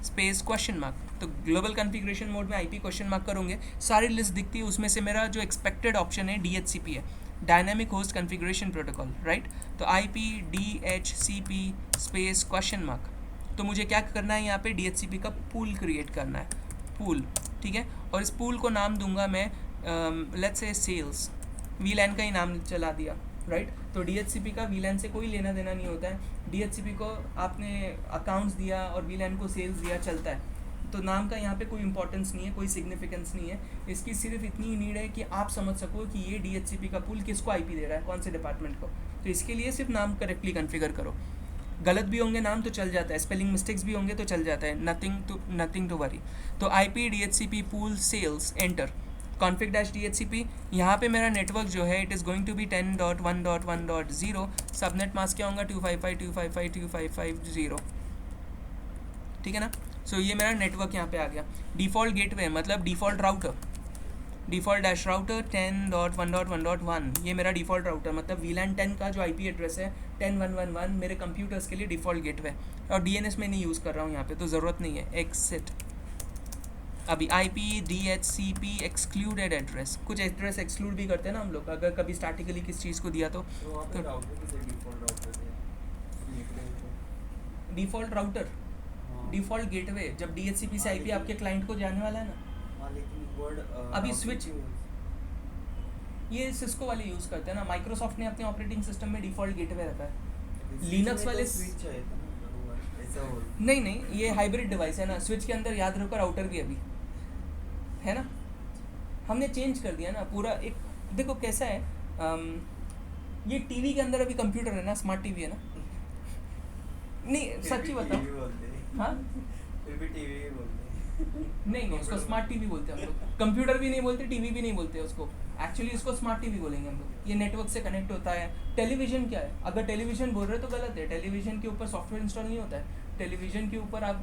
स्पेस क्वेश्चन मार्क, तो ग्लोबल कन्फिग्रेशन मोड में IP क्वेश्चन मार्क करोगे, सारी लिस्ट दिखती है, उसमें से मेरा जो एक्सपेक्टेड ऑप्शन है DHCP है, dynamic host configuration protocol, right. तो IP DHCP space question mark, तो मुझे क्या करना है, यहाँ पे DHCP का पूल क्रिएट करना है, पूल, ठीक है। और इस पूल को नाम दूंगा मैं लेट्स से सेल्स, VLAN का ही नाम चला दिया, राइट। तो DHCP का VLAN से कोई लेना देना नहीं होता है। DHCP को आपने अकाउंट्स दिया और VLAN को सेल्स दिया, चलता है। तो नाम का यहाँ पे कोई इंपॉर्टेंस नहीं है, कोई सिग्निफिकेंस नहीं है। इसकी सिर्फ इतनी नीड है कि आप समझ सको कि ये DHCP का पूल किसको IP दे रहा है, कौन से डिपार्टमेंट को। तो इसके लिए सिर्फ नाम करेक्टली कन्फिगर करो। गलत भी होंगे नाम तो चल जाता है, स्पेलिंग मिस्टेक्स भी होंगे तो चल जाता है, नथिंग टू वरी। तो IP DHCP pool sales enter config-DHCP। यहाँ पे मेरा नेटवर्क जो है it is going to be 10.1.1.0, subnet mask क्या होगा 255.255.255.0, ठीक है ना। सो ये मेरा नेटवर्क यहाँ पे आ गया। डिफ़ॉल्ट गेटवे मतलब डिफ़ॉल्ट राउटर, डिफ़ॉल्ट-राउटर 10.1.1.1, ये मेरा डिफ़ॉल्ट राउटर मतलब VLAN 10 का जो IP एड्रेस है 10.1.1.1 मेरे कंप्यूटर्स के लिए डिफ़ॉल्ट गेटवे, और DNS में नहीं यूज़ कर रहा हूँ यहाँ पे, तो ज़रूरत नहीं है। एक्सिट। अभी IP DHCP एक्सक्लूडेड एड्रेस, कुछ एड्रेस एक्सक्लूड भी करते हैं ना हम लोग, अगर कभी स्टैटिकली किस चीज़ को दिया तो डिफ़ॉल्ट राउटर, डिफ़ॉल्ट गेटवे, जब DHCP से IP आपके क्लाइंट को जाने वाला है ना। अभी स्विच ये सिस्को वाले यूज़ करते हैं ना, माइक्रोसॉफ्ट ने अपने ऑपरेटिंग सिस्टम में डिफ़ॉल्ट गेटवे रखा है। लिनक्स वाले नहीं, ये हाइब्रिड डिवाइस है ना, स्विच के अंदर याद रखो राउटर भी अभी है ना, हमने चेंज कर दिया ना पूरा। एक देखो कैसा है, ये टीवी के अंदर अभी कंप्यूटर है ना, स्मार्ट टीवी है ना, नहीं सच्ची बताओ, हाँ फिर भी टीवी ही बोलते नहीं, उसको स्मार्ट टीवी बोलते हैं हम लोग, कंप्यूटर भी नहीं बोलते, टीवी भी नहीं बोलते उसको, एक्चुअली इसको स्मार्ट टीवी बोलेंगे हम लोग। ये नेटवर्क से कनेक्ट होता है। टेलीविज़न क्या है, अगर टेलीविज़न बोल रहे हो तो गलत है, टेलीविज़न के ऊपर सॉफ्टवेयर इंस्टॉल नहीं होता है, टेलीविज़न के ऊपर आप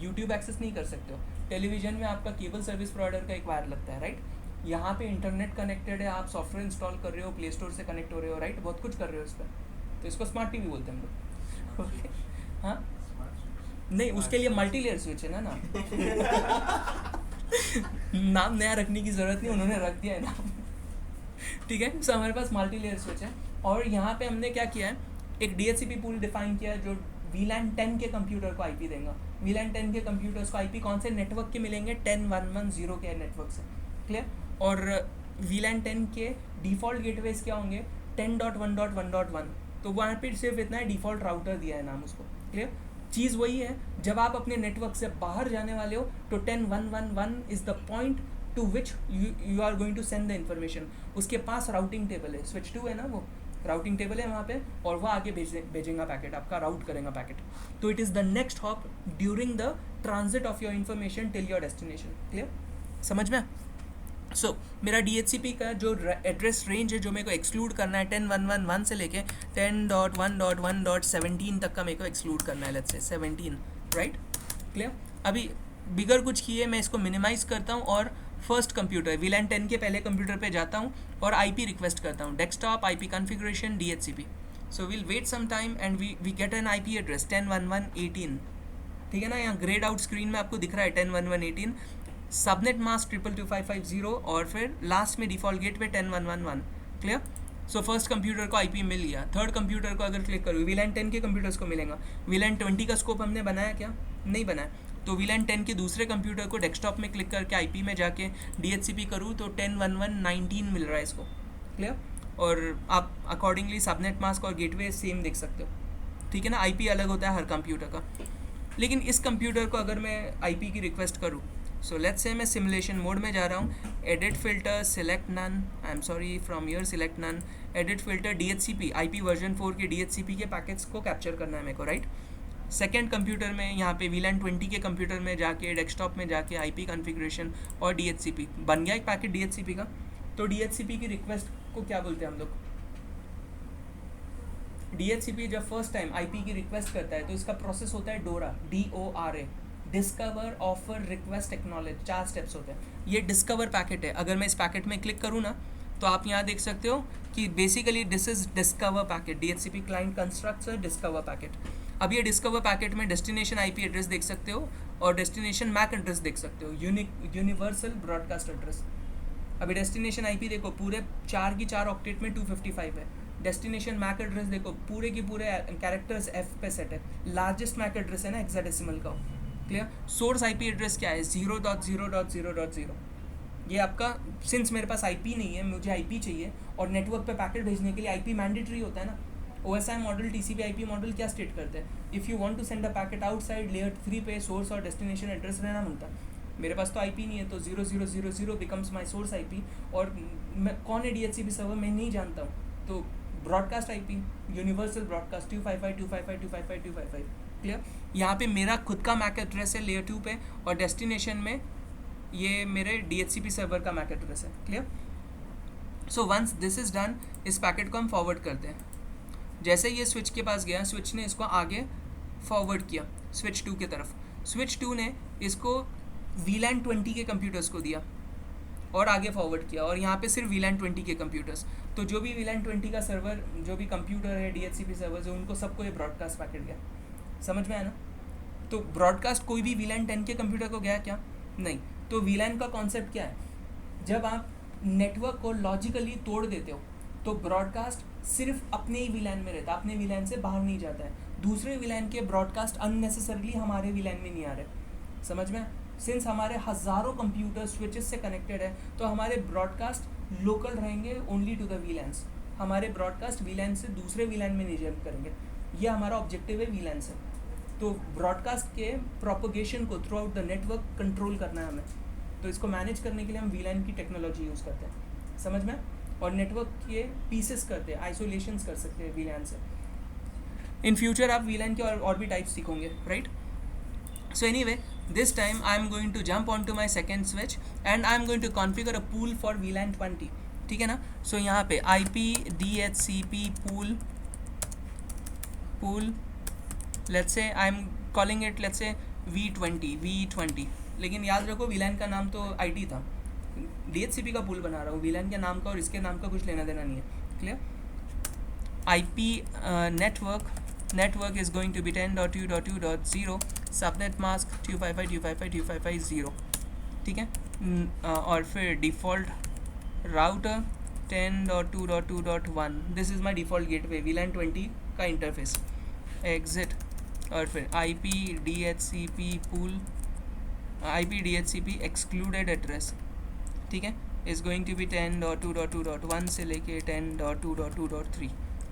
यूट्यूब एक्सेस नहीं कर सकते हो। टेलीविज़न में आपका केबल सर्विस प्रोवाइडर का एक वायर लगता है, राइट। यहाँ पे इंटरनेट कनेक्टेड है, आप सॉफ्टवेयर इंस्टॉल कर रहे हो, प्ले स्टोर से कनेक्ट हो रहे हो, राइट, बहुत कुछ कर रहे हो इस पर, तो इसको स्मार्ट टीवी बोलते हैं हम लोग। ओके, हाँ नहीं, उसके लिए मल्टी लेयर स्विच है ना नाम नया रखने की ज़रूरत नहीं, उन्होंने रख दिया है नाम, ठीक है। सो हमारे पास मल्टी लेयर स्विच है, और यहाँ पे हमने क्या किया है, एक DHCP पूल डिफाइन किया है जो VLAN 10 के कंप्यूटर को IP देगा। VLAN 10 के कंप्यूटर्स को IP कौन से नेटवर्क के मिलेंगे, 10.1.1.0 के नेटवर्क से, क्लियर। और VLAN 10 के डिफ़ॉल्ट गेटवेज क्या होंगे, 10.1.1.1, तो वहाँ पे सिर्फ इतना है, डिफ़ॉल्ट राउटर दिया है नाम उसको, क्लियर। चीज़ वही है, जब आप अपने नेटवर्क से बाहर जाने वाले हो तो 10.1.1.1 is the point to which you are going to send the information. उसके पास राउटिंग टेबल है, स्विच 2 है ना, वो राउटिंग टेबल है वहाँ पे, और वह आगे भेजेगा पैकेट, आपका राउट करेगा पैकेट। तो it is the next hop during the transit of your information till your destination, clear, समझ में। सो मेरा DHCP का जो एड्रेस रेंज है जो मेरे को एक्सक्लूड करना है 10.1.1.1 से लेके 10.1.1.17 तक का मेरे को एक्सक्लूड करना है, लेट्स से 17, राइट, क्लियर। अभी बिगर कुछ किए मैं इसको मिनिमाइज़ करता हूँ और फर्स्ट कंप्यूटर VLAN 10 के पहले कंप्यूटर पे जाता हूँ और IP रिक्वेस्ट करता हूँ, desktop IP configuration DHCP। So will wait some time and we get an IP address 10.1.1.18, ठीक है ना, यहाँ ग्रेड आउट स्क्रीन में आपको दिख रहा है 10.1.1.18, सबनेट मास्क 222.550 और फिर लास्ट में default gateway 10.1.1.1। Clear. So first computer को आईपी मिल गया। थर्ड कंप्यूटर को अगर क्लिक करूँ, VLAN 10 के कंप्यूटर्स को मिलेगा। VLAN 20 का स्कोप हमने बनाया क्या? नहीं बनाया। तो VLAN 10 के दूसरे कंप्यूटर को डेस्कटॉप में क्लिक करके आईपी में जाके DHCP करूँ तो 10.1.1.19 मिल रहा है इसको। क्लियर। और आप अकॉर्डिंगली सबनेट मास्क और गेटवे सेम देख सकते हो, ठीक है ना। आईपी अलग होता है हर कंप्यूटर का। लेकिन इस कंप्यूटर को अगर मैं आईपी की रिक्वेस्ट करूँ, सो लेट्स से मैं सिमुलेशन मोड में जा रहा हूँ, edit filter select none, I am sorry from your select none, edit filter DHCP IP version 4 के DHCP के पैकेट्स को कैप्चर करना है मेरे को, राइट। सेकेंड कंप्यूटर में यहाँ पे VLAN 20 के कंप्यूटर में जाके डेस्कटॉप में जाके IP कॉन्फ़िगरेशन और DHCP बन गया एक पैकेट DHCP का। तो DHCP की रिक्वेस्ट को क्या बोलते हैं हम लोग? DHCP जब फर्स्ट टाइम IP की रिक्वेस्ट करता है तो इसका प्रोसेस होता है DORA, DORA, discover offer request acknowledge. 4 steps होते हैं। ये डिस्कवर पैकेट है। अगर मैं इस पैकेट में क्लिक करूँ ना तो आप यहाँ देख सकते हो कि basically this is discover packet, DHCP client constructs discover packet. अब ये डिस्कवर पैकेट में डेस्टिनेशन IP एड्रेस देख सकते हो और डेस्टिनेशन मैक एड्रेस देख सकते हो, यूनिवर्सल ब्रॉडकास्ट एड्रेस। अभी डेस्टिनेशन IP देखो पूरे 4 की 4 ऑक्टेट में 255 है। डेस्टिनेशन मैक एड्रेस देखो पूरे की पूरे कैरेक्टर्स F पे सेट है, लार्जेस्ट मैक एड्रेस है ना हेक्साडेसिमल का। क्लियर। सोर्स IP एड्रेस क्या है? 0.0.0.0। ये आपका, सिंस मेरे पास IP नहीं है, मुझे IP चाहिए और नेटवर्क पे पैकेट भेजने के लिए IP मैंडेटरी होता है ना। OSI model, TCP IP model क्या स्टेट करते हैं? If you want to send a packet outside layer 3 पे सोर्स और डेस्टिनेशन एड्रेस रहना मिलता है। मेरे पास तो IP नहीं है, तो 0000 बिकम्स माई सोर्स IP। और मैं कौन है DHCP सर्वर मैं नहीं जानता हूँ, तो broadcast IP universal broadcast 255.255.255.255। Clear. यहाँ पे मेरा खुद का मैक एड्रेस है लेयर 2 पे और डेस्टिनेशन में ये मेरे DHCP सर्वर का मैक एड्रेस है। Clear. So once this is done, इस पैकेट को हम फॉरवर्ड करते हैं। जैसे ये स्विच के पास गया, स्विच ने इसको आगे फॉरवर्ड किया स्विच 2 की तरफ। स्विच 2 ने इसको VLAN 20 के कंप्यूटर्स को दिया और आगे फॉरवर्ड किया, और यहाँ पे सिर्फ VLAN 20 के कंप्यूटर्स। तो जो भी VLAN 20 का सर्वर, जो भी कंप्यूटर है DHCP सर्वर, जो उनको सबको ये ब्रॉडकास्ट पैकेट गया। समझ में आया ना। तो ब्रॉडकास्ट कोई भी VLAN 10 के कंप्यूटर को गया क्या? नहीं। तो VLAN का कॉन्सेप्ट क्या है? जब आप नेटवर्क को लॉजिकली तोड़ देते हो तो ब्रॉडकास्ट सिर्फ अपने ही VLAN में रहता है, अपने VLAN से बाहर नहीं जाता है। दूसरे VLAN के ब्रॉडकास्ट अननेसेसरली हमारे VLAN में नहीं आ रहे। समझ में? सिंस हमारे हज़ारों कंप्यूटर स्विचेस से कनेक्टेड है तो हमारे ब्रॉडकास्ट लोकल रहेंगे ओनली टू द VLANs। हमारे ब्रॉडकास्ट VLAN से दूसरे VLAN में नहीं जंप करेंगे। ये हमारा ऑब्जेक्टिव है VLAN से। तो ब्रॉडकास्ट के प्रोपोगेशन को through out the network control करना है हमें। तो इसको मैनेज करने के लिए हम VLAN की टेक्नोलॉजी यूज़ करते हैं। समझ में? और नेटवर्क के पीसेस करते हैं, आइसोलेशंस कर सकते हैं VLAN से। इन फ्यूचर आप VLAN के और भी टाइप्स सीखोगे, right. So anyway, this time I am going to jump onto my second switch and I am going to configure a pool for VLAN 20, ठीक है ना। So यहाँ पे IP DHCP pool let's say I am calling it let's say V20, लेकिन याद रखो VLAN का नाम तो IT था। DHCP का pool बना रहा हूँ, VLAN के नाम का और इसके नाम का कुछ लेना देना नहीं है। Clear. IP network is going to be 10.2.2.0, subnet mask 255.255.255.0, ठीक है। और फिर default router 10.2.2.1, this is my default gateway VLAN 20 का इंटरफेस। एग्जिट और फिर IP DHCP pool, IP DHCP excluded address, ठीक है, इज़ गोइंग टू बी 10.2.2.1 से लेके 10.2.2.3।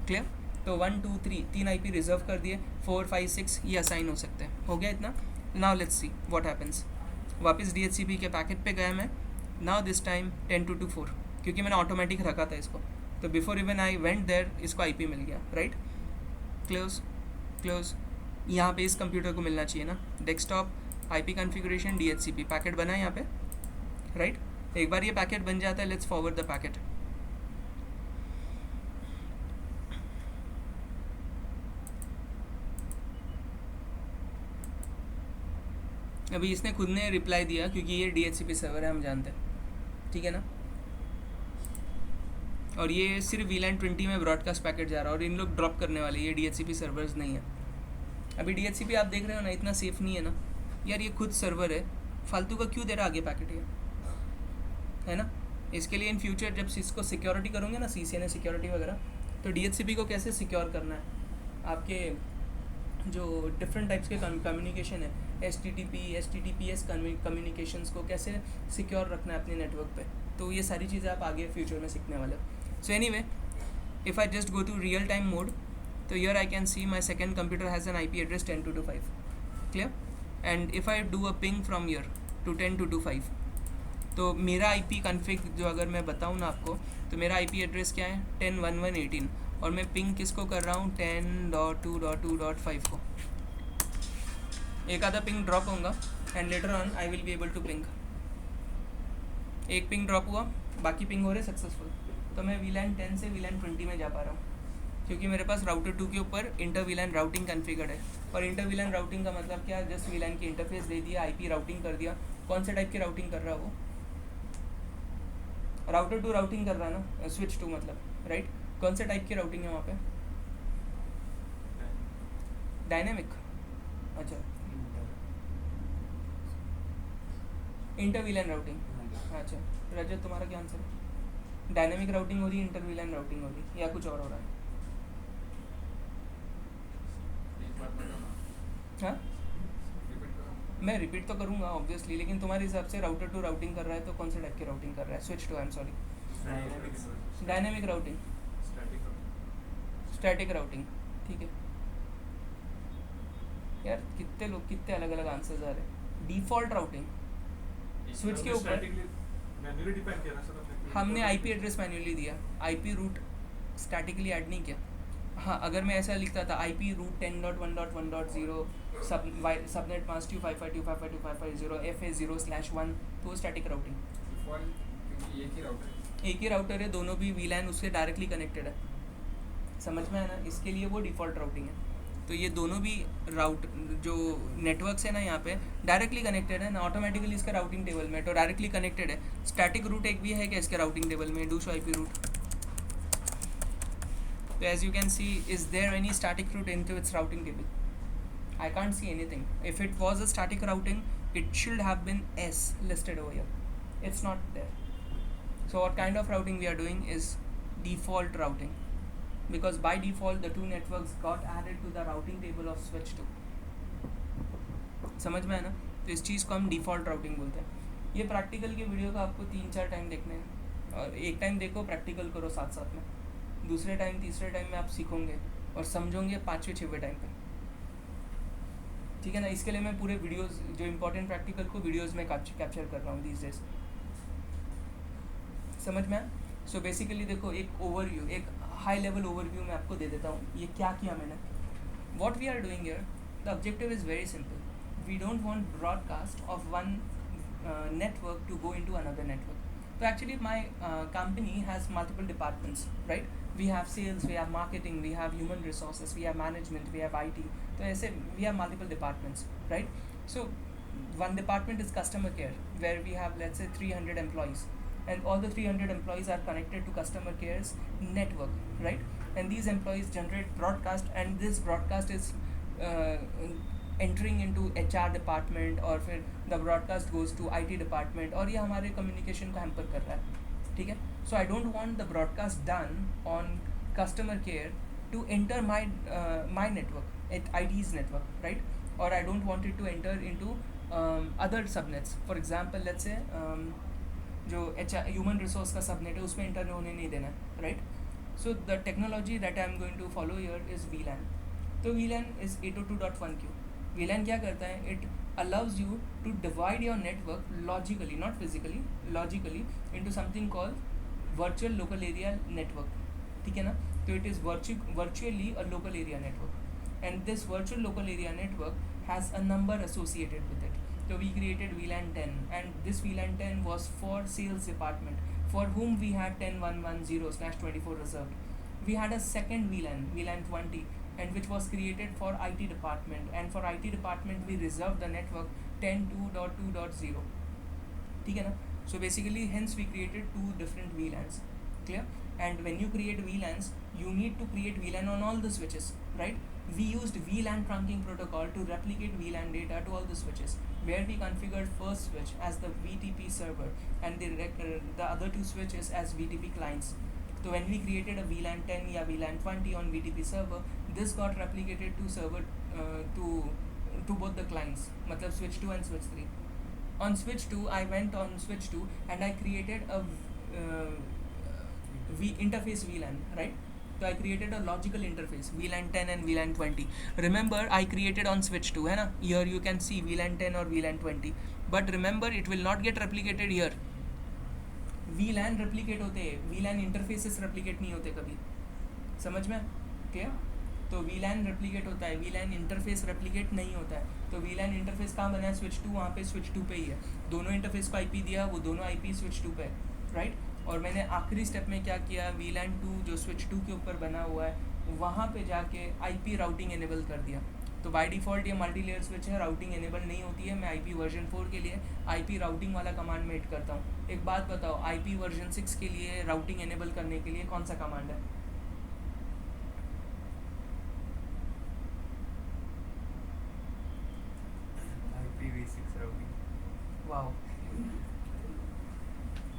क्लियर। तो 1 2 3 3 IP रिजर्व कर दिए, 4 5 6 ये असाइन हो सकते हैं। हो गया इतना। Now let's see what happens. वापस DHCP के पैकेट पे गया मैं। नाउ दिस टाइम 10.2.2.4, क्योंकि मैंने ऑटोमेटिक रखा था इसको, तो before even I went there इसको IP मिल गया, राइट। क्लोज। यहाँ पे इस कंप्यूटर को मिलना चाहिए ना, desktop IP configuration DHCP packet बना है यहाँ पे, राइट। एक बार ये पैकेट बन जाता है, लेट्स फॉरवर्ड द पैकेट। अभी इसने खुद ने रिप्लाई दिया क्योंकि ये DHCP सर्वर है, हम जानते हैं, ठीक है ना। और ये सिर्फ VLAN 20 में ब्रॉडकास्ट पैकेट जा रहा है और इन लोग ड्रॉप करने वाले, ये DHCP सर्वर्स नहीं है। अभी DHCP आप देख रहे हो ना, इतना सेफ नहीं है ना यार, ये खुद सर्वर है, फालतू का क्यों दे रहा आगे पैकेट ये, है ना। इसके लिए इन फ्यूचर जब इसको सिक्योरिटी करोगे ना, CCNA सिक्योरिटी वगैरह, तो DHCP को कैसे सिक्योर करना है, आपके जो डिफरेंट टाइप्स के कम्युनिकेशन है, HTTP HTTPS कम्युनिकेशंस को कैसे सिक्योर रखना है अपने नेटवर्क पे, तो ये सारी चीज़ें आप आगे फ्यूचर में सीखने वाले हो। So anyway, if I just go to real time mode, तो here I can see my second computer has an IP address 10.2.5, clear. And if I do a ping from here to 10.2.5, तो मेरा IP कन्फिग जो अगर मैं बताऊँ ना आपको, तो मेरा IP एड्रेस क्या है 10.1.1.18, और मैं पिंग किसको कर रहा हूँ 10.2.2.5 को। एक आधा पिंग ड्रॉप होगा and later on I will be able to ping. एक पिंग ड्रॉप हुआ, बाकी पिंग हो रहे सक्सेसफुल, तो मैं VLAN 10 से VLAN 20 में जा पा रहा हूँ, क्योंकि मेरे पास राउटर 2 के ऊपर इंटर VLAN राउटिंग कन्फिगर्ड है। और इंटर VLAN राउटिंग का मतलब क्या है, जस्ट VLAN की इंटरफेस दे दिया, IP राउटिंग कर दिया। कौन से टाइप की राउटिंग कर रहा है वो, राउटर 2 राउटिंग कर रहा है ना, स्विच 2 मतलब, राइट। कौन से टाइप की राउटिंग है वहाँ पे, डायनेमिक, अच्छा इंटर VLAN राउटिंग, अच्छा। रजत तुम्हारा क्या आंसर है, डायनेमिक राउटिंग हो रही है, इंटर VLAN राउटिंग हो रही है, या कुछ और हो रहा है। हाँ मैं रिपीट तो करूँगा ऑब्वियसली, लेकिन तुम्हारे हिसाब से राउटर 2 राउटिंग कर रहा है तो कौन से टाइप की राउटिंग कर रहा है, switch 2, I am sorry, dynamic routing, static routing, ठीक है। यार कितने लोग कितने अलग अलग आंसर्स आ रहे हैं। डिफ़ॉल्ट राउटिंग, स्विच के ऊपर मैन्युअली डिफाइन किया ना सर हमने IP एड्रेस मैन्युअली दिया, IP रूट स्टैटिकली ऐड नहीं किया। हाँ, अगर मैं ऐसा लिखता था IP root 10.1.1.0 subnet mask 255.255.255.0 FA0/1, तो स्टैटिक राउटिंग। क्योंकि एक ही राउटर है, दोनों भी VLAN उससे डायरेक्टली कनेक्टेड है, समझ में है ना, इसके लिए वो डिफ़ॉल्ट राउटिंग है। तो ये दोनों भी राउट जो नेटवर्क्स है ना यहाँ पे डायरेक्टली कनेक्टेड है ना, ऑटोमेटिकली इसका राउटिंग टेबल में तो डायरेक्टली कनेक्टेड है। स्टैटिक रूट एक भी है क्या इसके राउटिंग टेबल में, डू शो IP रूट। तो as you can see, is there any static route into its routing table? I can't see anything. If it was a static routing, it should have been S listed over here. It's not there. So what kind of routing we are doing is default routing, because by default the two networks got added to the routing table of switch 2. समझ में है ना, तो इस चीज़ को हम डिफ़ॉल्ट राउटिंग बोलते हैं। ये प्रैक्टिकल के वीडियो का आपको 3-4 टाइम देखने हैं, और एक टाइम देखो प्रैक्टिकल करो साथ साथ में, दूसरे टाइम तीसरे टाइम में आप सीखोगे और समझोगे 5वें-6वें टाइम पे, ठीक है ना। इसके लिए मैं पूरे वीडियोस जो इंपॉर्टेंट प्रैक्टिकल को वीडियोस में कैप्चर कर रहा हूँ दीस डेज, समझ में आया। सो बेसिकली देखो, एक ओवरव्यू, एक हाई लेवल ओवरव्यू मैं आपको दे देता हूँ, ये क्या किया मैंने। What we are doing here, the objective is very simple, we don't want broadcast of one network to go into another network. So actually my company has multiple departments, right? We have sales, we have marketing, we have human resources, we have management, we have IT. So ऐसे we have multiple departments, right? So one department is customer care, where we have, let's say, 300 employees, and all the 300 employees are connected to customer care's network, right? And these employees generate broadcast, and this broadcast is entering into HR department, और फिर the broadcast goes to IT department, और ये हमारे कम्युनिकेशन को हैम्पर कर रहा है, ठीक है। So I don't want the broadcast done on customer care to enter my network, at IT's network, right, और I don't want it to enter into other subnets. For example let's say जो HR ह्यूमन रिसोर्स का सबनेट है उसमें एंटर होने नहीं देना, right. So the technology that I am going to follow here is VLAN। तो VLAN इज़ 802.1q। VLAN क्या करता है, it allows you to divide your network logically, not physically, logically into something called virtual local area network, ठीक है ना। तो it is virtually a local area network, and this virtual local area network has a number associated with it. So we created VLAN 10, and this VLAN 10 was for sales department, for whom we had 10.1.1.0/24 reserved. We had a second VLAN, VLAN 20, and which was created for IT department, and for IT department we reserved the network 10.2.2.0, ठीक है ना। So basically hence we created two different VLANs, clear? And when you create VLANs, you need to create VLAN on all the switches, right? we used VLAN trunking protocol to replicate VLAN data to all the switches, where we configured first switch as the VTP server and the other two switches as VTP clients. So when we created a VLAN 10 या VLAN 20 on VTP server, this got replicated to server to both the clients, मतलब switch 2 and switch 3. On switch 2, I went on switch 2 and I created a interface VLAN, right? So I created a logical interface VLAN 10 and VLAN 20. Remember, I created on switch 2, है ना? Here you can see VLAN 10 or VLAN 20. But remember, it will not get replicated here. VLAN replicate होते हैं, VLAN interfaces replicate नहीं होते कभी. समझ में? क्या? तो VLAN replicate होता है, VLAN interface replicate नहीं होता है. तो VLAN interface कहाँ बना है? switch 2, वहाँ पे switch 2 पे ही है. दोनों interface को IP दिया, वो दोनों IP switch 2 पे है, right? और मैंने आखिरी स्टेप में क्या किया, VLAN 2 जो switch 2 के ऊपर बना हुआ है वहाँ पे जाके IP राउटिंग इनेबल कर दिया. तो बाय डिफ़ॉल्ट ये मल्टी लेयर स्विच है, राउटिंग इनेबल नहीं होती है. मैं IP वर्जन 4 के लिए IP राउटिंग वाला कमांड में हिट करता हूँ. एक बात बताओ, IP वर्जन 6 के लिए राउटिंग इनेबल करने के लिए कौन सा कमांड है? IPv6 routing. वाओ,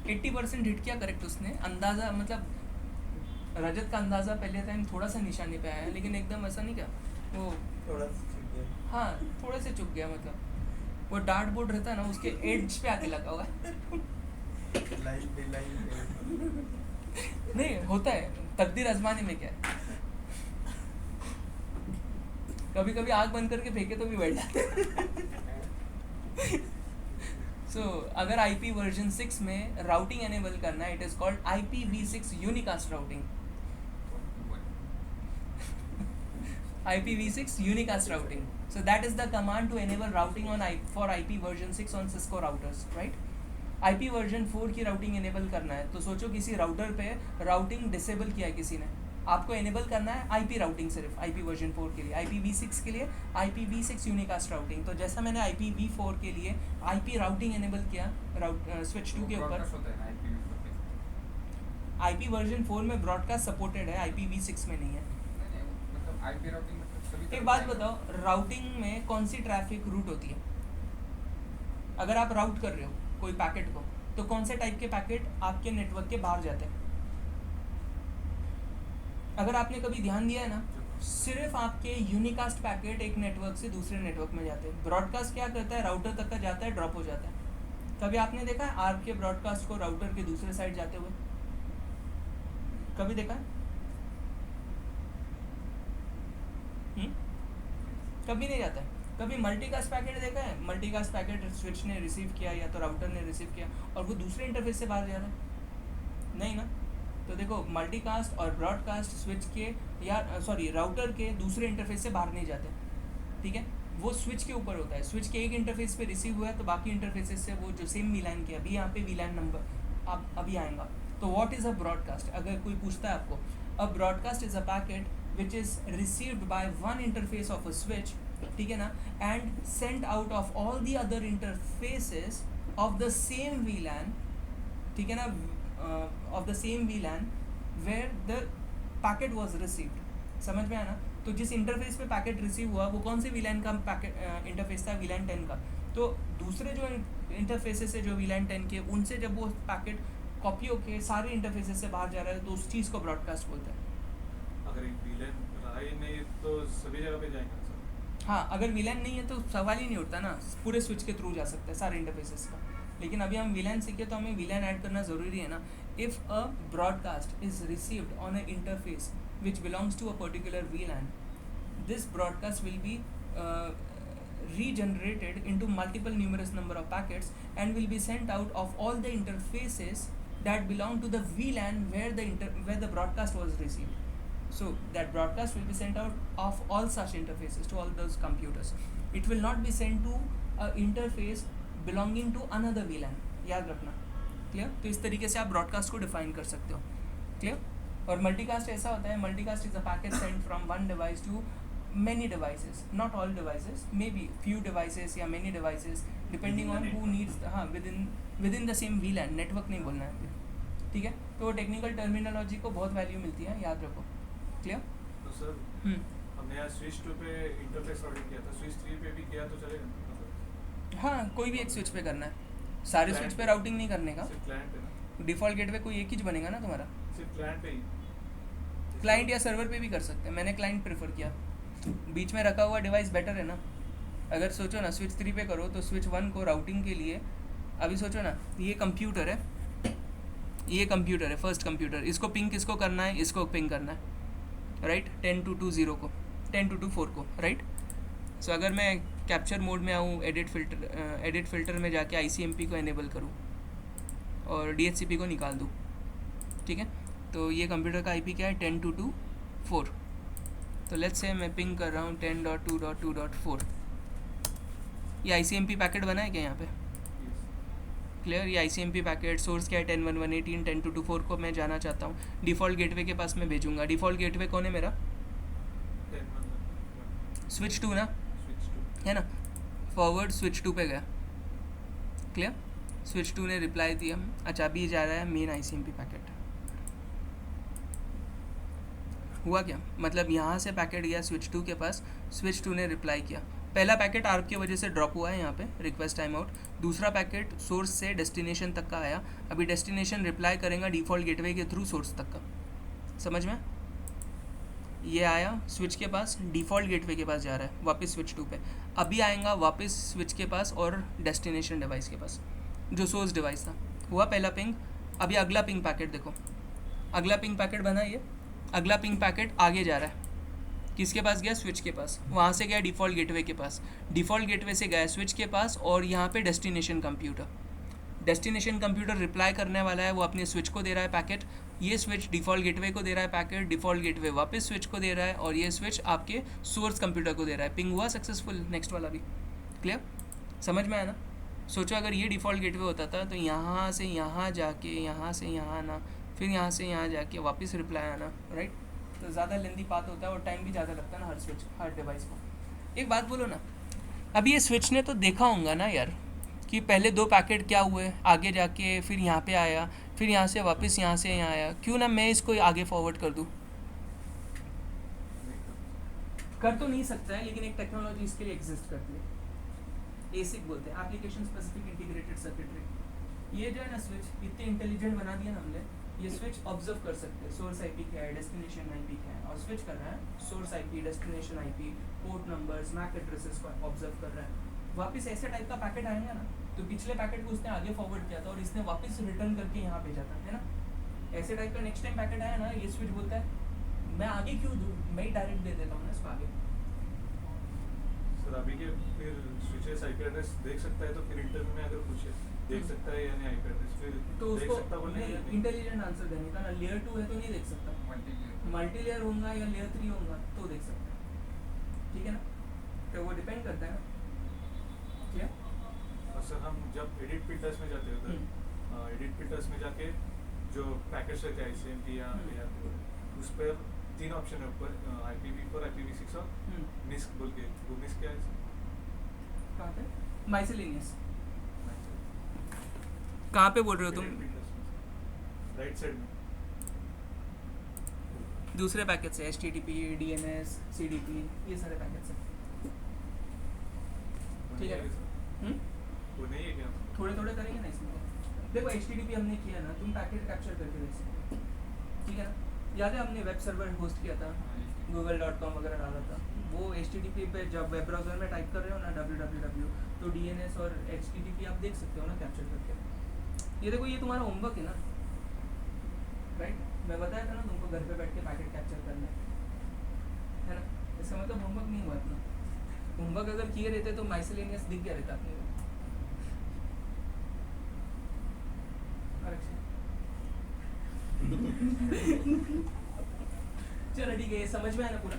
80% हिट किया करेक्ट उसने. अंदाज़ा मतलब रजत का अंदाज़ा पहले टाइम थोड़ा सा निशाने पे आया, लेकिन एकदम ऐसा नहीं क्या वो थोड़ा सा चुप गया. हाँ थोड़े से चुक गया. मतलब वो डार्ट बोर्ड रहता है ना, उसके एड्ज पे आके लगा हुआ है. लाइन पे नहीं होता है, तकदीर आजमाने में क्या है. कभी कभी आग बंद करके फेंके तो भी बैठ जाते हैं. सो अगर IP वर्जन 6 में राउटिंग एनेबल करना है, it is called IPv6 unicast routing. IPv6 unicast routing. So that is the command to enable routing on for IP version 6 on Cisco routers, right? IP version 4 की routing enable करना है, तो सोचो किसी राउटर पे routing disable किया है किसी ने, आपको enable करना है IP routing सिर्फ IP version 4 के लिए. IPv6 के लिए IPv6 unicast routing. तो जैसा मैंने IPv4 के लिए IP routing enable किया switch 2 के ऊपर. IP version 4 में broadcast supported है, IPv6 में नहीं है. IP राउटिंग मतलब सभी एक बात बताओ, राउटिंग में कौन सी ट्रैफिक रूट होती है? अगर आप राउट कर रहे हो कोई पैकेट को, तो कौन से टाइप के पैकेट आपके नेटवर्क के बाहर जाते हैं? अगर आपने कभी ध्यान दिया है ना, सिर्फ आपके यूनिकास्ट पैकेट एक नेटवर्क से दूसरे नेटवर्क में जाते हैं. ब्रॉडकास्ट क्या करता है, राउटर तक का जाता है, ड्रॉप हो जाता है. कभी आपने देखा है आपके ब्रॉडकास्ट को राउटर के दूसरे साइड जाते हुए? कभी देखा है? कभी नहीं जाता है. कभी मल्टीकास्ट पैकेट देखा है? मल्टीकास्ट पैकेट स्विच ने रिसीव किया या तो राउटर ने रिसीव किया और वो दूसरे इंटरफेस से बाहर जा रहा है? नहीं ना. तो देखो, मल्टीकास्ट और ब्रॉडकास्ट स्विच के या राउटर के दूसरे इंटरफेस से बाहर नहीं जाते, ठीक है? वो स्विच के ऊपर होता है. स्विच के एक इंटरफेस पे रिसीव हुआ है तो बाकी इंटरफेसेस से वो जो सेम VLAN किया, अभी यहाँ पे VLAN नंबर आप अभी आएगा. तो व्हाट इज़ अ ब्रॉडकास्ट? अगर कोई पूछता है आपको, अ broadcast is a packet which is received by one interface of a switch, ठीक है ना, and sent out of all the other interfaces of the same VLAN, ठीक है ना, of the same VLAN where the packet was received. समझ में आया ना? तो जिस इंटरफेस पे पैकेट रिसीव हुआ वो कौन से VLAN का पैकेट इंटरफेस था? VLAN 10 का. तो दूसरे जो इंटरफेसेस है जो VLAN 10 के, उनसे जब वो पैकेट कॉपी होके सारे इंटरफेसेस से बाहर जा रहा है तो उस चीज़ को ब्रॉडकास्ट बोलते हैं. अगर एक VLAN रहा ही नहीं तो सभी जगह पे जाएंगे सर. हाँ, अगर VLAN नहीं है तो सवाल ही नहीं उठता ना, पूरे स्विच के थ्रू जा सकता है सारे इंटरफेसेस का. लेकिन अभी हम VLAN सीखे तो हमें VLAN ऐड करना ज़रूरी है ना. If a broadcast is received on a interface which belongs to a particular VLAN, this broadcast will be regenerated into multiple numerous number of packets and will be sent out of all the interfaces that belong to the VLAN where the broadcast was received. So that broadcast will be sent out of all such interfaces to all those computers. It will not be sent to an interface belonging to another VLAN. याद रखना. क्लियर? तो इस तरीके से आप ब्रॉडकास्ट को डिफाइन कर सकते हो. क्लियर? और मल्टीकास्ट ऐसा होता है, multicast is a packet sent from one device to many devices, not all devices, maybe few devices या many devices depending on who needs, हाँ, within the same VLAN. Network नहीं बोलना है, ठीक है? तो टेक्निकल टर्मिनोलॉजी को बहुत वैल्यू मिलती है, याद रखो. क्लियर? तो सर हमने यहाँ स्विच 2 पे इंटरफेस राउटिंग किया था, स्विच 3 पे भी किया तो चलेगा ना? मतलब हाँ, कोई भी एक स्विच पे करना है, सारे स्विच पे राउटिंग नहीं करने का। सिर्फ क्लाइंट पे ना, डिफ़ॉल्ट गेटवे कोई एक ही बनेगा ना तुम्हारा। सिर्फ क्लाइंट पे ही। क्लाइंट या सर्वर पे भी कर सकते हैं, मैंने क्लाइंट प्रेफर किया। बीच में रखा हुआ डिवाइस बेटर है ना। अगर सोचो ना स्विच 3 पे करो तो स्विच 1 को राउटिंग के लिए, अभी सोचो ना ये कंप्यूटर है, ये कंप्यूटर है, फर्स्ट कंप्यूटर, इसको पिंग किसको करना है, इसको पिंग करना है, राइट, 10.2.2.0 को, 10.2.2.4 को, राइट। सो अगर मैं कैप्चर मोड में आऊँ, एडिट फिल्टर में जाके ICMP को इनेबल करूँ और DHCP को निकाल दूँ, ठीक है, तो ये कंप्यूटर का IP क्या है, 10.2.2.4। तो लेट्स से मैं पिंग कर रहा हूँ 10.2.2.4। ये ICMP पैकेट बना है क्या यहाँ पे, क्लियर। ये ICMP पैकेट सोर्स क्या है, 10.1.1.18 10.2.2.4 को मैं जाना चाहता हूँ, डिफ़ॉल्ट गेटवे के पास मैं भेजूँगा। डिफ़ॉल्ट गेटवे कौन है मेरा, स्विच 2 ना, है ना। फॉरवर्ड स्विच 2 पे गया, क्लियर। स्विच 2 ने रिप्लाई दिया। अच्छा, अभी जा रहा है मेन ICMP पैकेट। हुआ क्या, मतलब यहाँ से पैकेट गया स्विच 2 के पास, स्विच 2 ने रिप्लाई किया। पहला पैकेट आर्प की वजह से ड्रॉप हुआ है यहाँ पे, रिक्वेस्ट टाइम आउट। दूसरा पैकेट सोर्स से डेस्टिनेशन तक का आया, अभी डेस्टिनेशन रिप्लाई करेगा डिफ़ॉल्ट गेटवे के थ्रू सोर्स तक का, समझ में। ये आया स्विच के पास, डिफ़ॉल्ट गेटवे के पास जा रहा है, वापस स्विच 2 पे, अभी आएगा वापस स्विच के पास और डेस्टिनेशन डिवाइस के पास, जो सोर्स डिवाइस था। हुआ पहला पिंग। अभी अगला पिंग पैकेट देखो, अगला पिंग पैकेट बना ये, अगला पिंग पैकेट आगे जा रहा है, किसके पास गया, स्विच के पास, वहाँ से गया डिफ़ॉल्ट गेटवे के पास, डिफ़ॉल्ट गेटवे से गया स्विच के पास, और यहाँ पे डेस्टिनेशन कंप्यूटर रिप्लाई करने वाला है, वो अपने स्विच को दे रहा है पैकेट, ये स्विच डिफ़ॉल्ट गेटवे को दे रहा है पैकेट, डिफ़ॉल्ट गेटवे वापस स्विच को दे रहा है, और ये स्विच आपके सोर्स कंप्यूटर को दे रहा है। पिंग हुआ सक्सेसफुल, नेक्स्ट वाला भी क्लियर, समझ में आया ना। सोचो अगर ये डिफ़ॉल्ट गेटवे होता था तो यहाँ से यहाँ जाके, यहाँ से यहाँ आना, फिर यहाँ से यहाँ जाके वापस रिप्लाई आना, राइट। तो ज़्यादा लेंदी बात होता है और टाइम भी ज़्यादा लगता है ना हर स्विच, हर डिवाइस को। एक बात बोलो ना, अभी ये स्विच ने तो देखा होगा ना यार कि पहले 2 पैकेट क्या हुए, आगे जाके फिर यहाँ पे आया, फिर यहाँ से वापस यहाँ से यहाँ आया, क्यों ना मैं इसको आगे फॉरवर्ड कर दूँ। कर तो नहीं सकता है, लेकिन एक टेक्नोलॉजी इसके लिए एग्जिस्ट करती है, ASIC बोलते हैं, एप्लीकेशन स्पेसिफिक इंटीग्रेटेड सर्किटरी। ये जो है ना स्विच इतने इंटेलिजेंट बना दिया ना हमने, ये स्विच ऑब्जर्व कर सकते हैं सोर्स IP क्या है, डेस्टिनेशन IP क्या है, और स्विच कर रहा है source IP, destination IP, port numbers, mac addresses को ऑब्जर्व कर रहा है। वापस ऐसे टाइप का पैकेट आएगा ना, तो पिछले पैकेट को उसने आगे फॉरवर्ड किया था और इसने वापस रिटर्न करके यहाँ भेजा था, है ना। ऐसे टाइप का नेक्स्ट टाइम पैकेट आया ना, ये स्विच बोलता है मैं आगे क्यों दूँ, मैं ही डायरेक्ट दे देता हूँ ना इसको आगे। सर अभी के फिर स्विचेस IP एड्रेस देख सकता है, तो फिर इंटरव्यू में अगर पूछे देख सकता है या नहीं IP एड्रेस, फिर तो देख सकता उसको बोलने या नहीं? इंटेलिजेंट आंसर देने का ना, लेयर 2 है तो नहीं देख सकता, मल्टी लेयर होगा या लेयर 3 होगा तो देख सकता है, ठीक है ना। तो वो डिपेंड करता है ना, क्या। और सर हम जब एडिट फिल्टर्स में जाते हैं तो एडिट फिल्टर्स में जाके जो पैकेट्स रहते हैं ICMP या उस पर 3 ऑप्शन है ऊपर, IPv4, IPv6 और NISC बोल के। वो NISC क्या है सर? कहाँ पे, माइसेलेनियस कहाँ पे बोल रहे हो तुम, राइट साइड में दूसरे पैकेट से HTTP, DNS, CDP, ये सारे पैकेट से, ठीक है। वो नहीं है क्या? थोड़े थोड़े करेंगे ना इसमें। देखो HTTP हमने किया ना, तुम पैकेट कैप्चर करके देख सकते हो, ठीक है ना। याद है हमने वेब सर्वर होस्ट किया था, google.com वगैरह डाला था, वो HTTP पे जब वेब ब्राउज़र में टाइप कर रहे हो ना www, तो DNS और HTTP आप देख सकते हो ना कैप्चर करके। ये देखो, ये तुम्हारा होमवर्क है ना, राइट। मैं बताया था ना तुमको घर पे बैठ के पैकेट कैप्चर करना है ना, इसका मतलब होमवर्क नहीं हुआ इतना। होमवर्क अगर किए रहते तो माइसेलेनियस दिख गया रहता अपने को। चलो ठीक है, ये समझ में आया ना पूरा।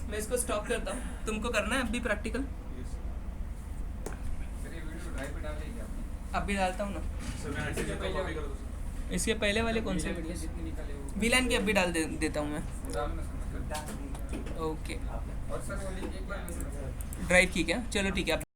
मैं इसको स्टॉप करता हूँ, तुमको करना है अभी प्रैक्टिकल, सर ये वीडियो ड्राइव पे डाल देंगे आपने? अब भी डालता हूँ ना। सर मैं ऐसे तो कॉपी कर दूँ। इसके पहले वाले कौन से वीडियो जितने निकले वो VLAN की अब भी डाल देता हूँ मैं, डाल ना सर। ओके। और सर वो लिंक एक बार ड्राइव की क्या, चलो ठीक है।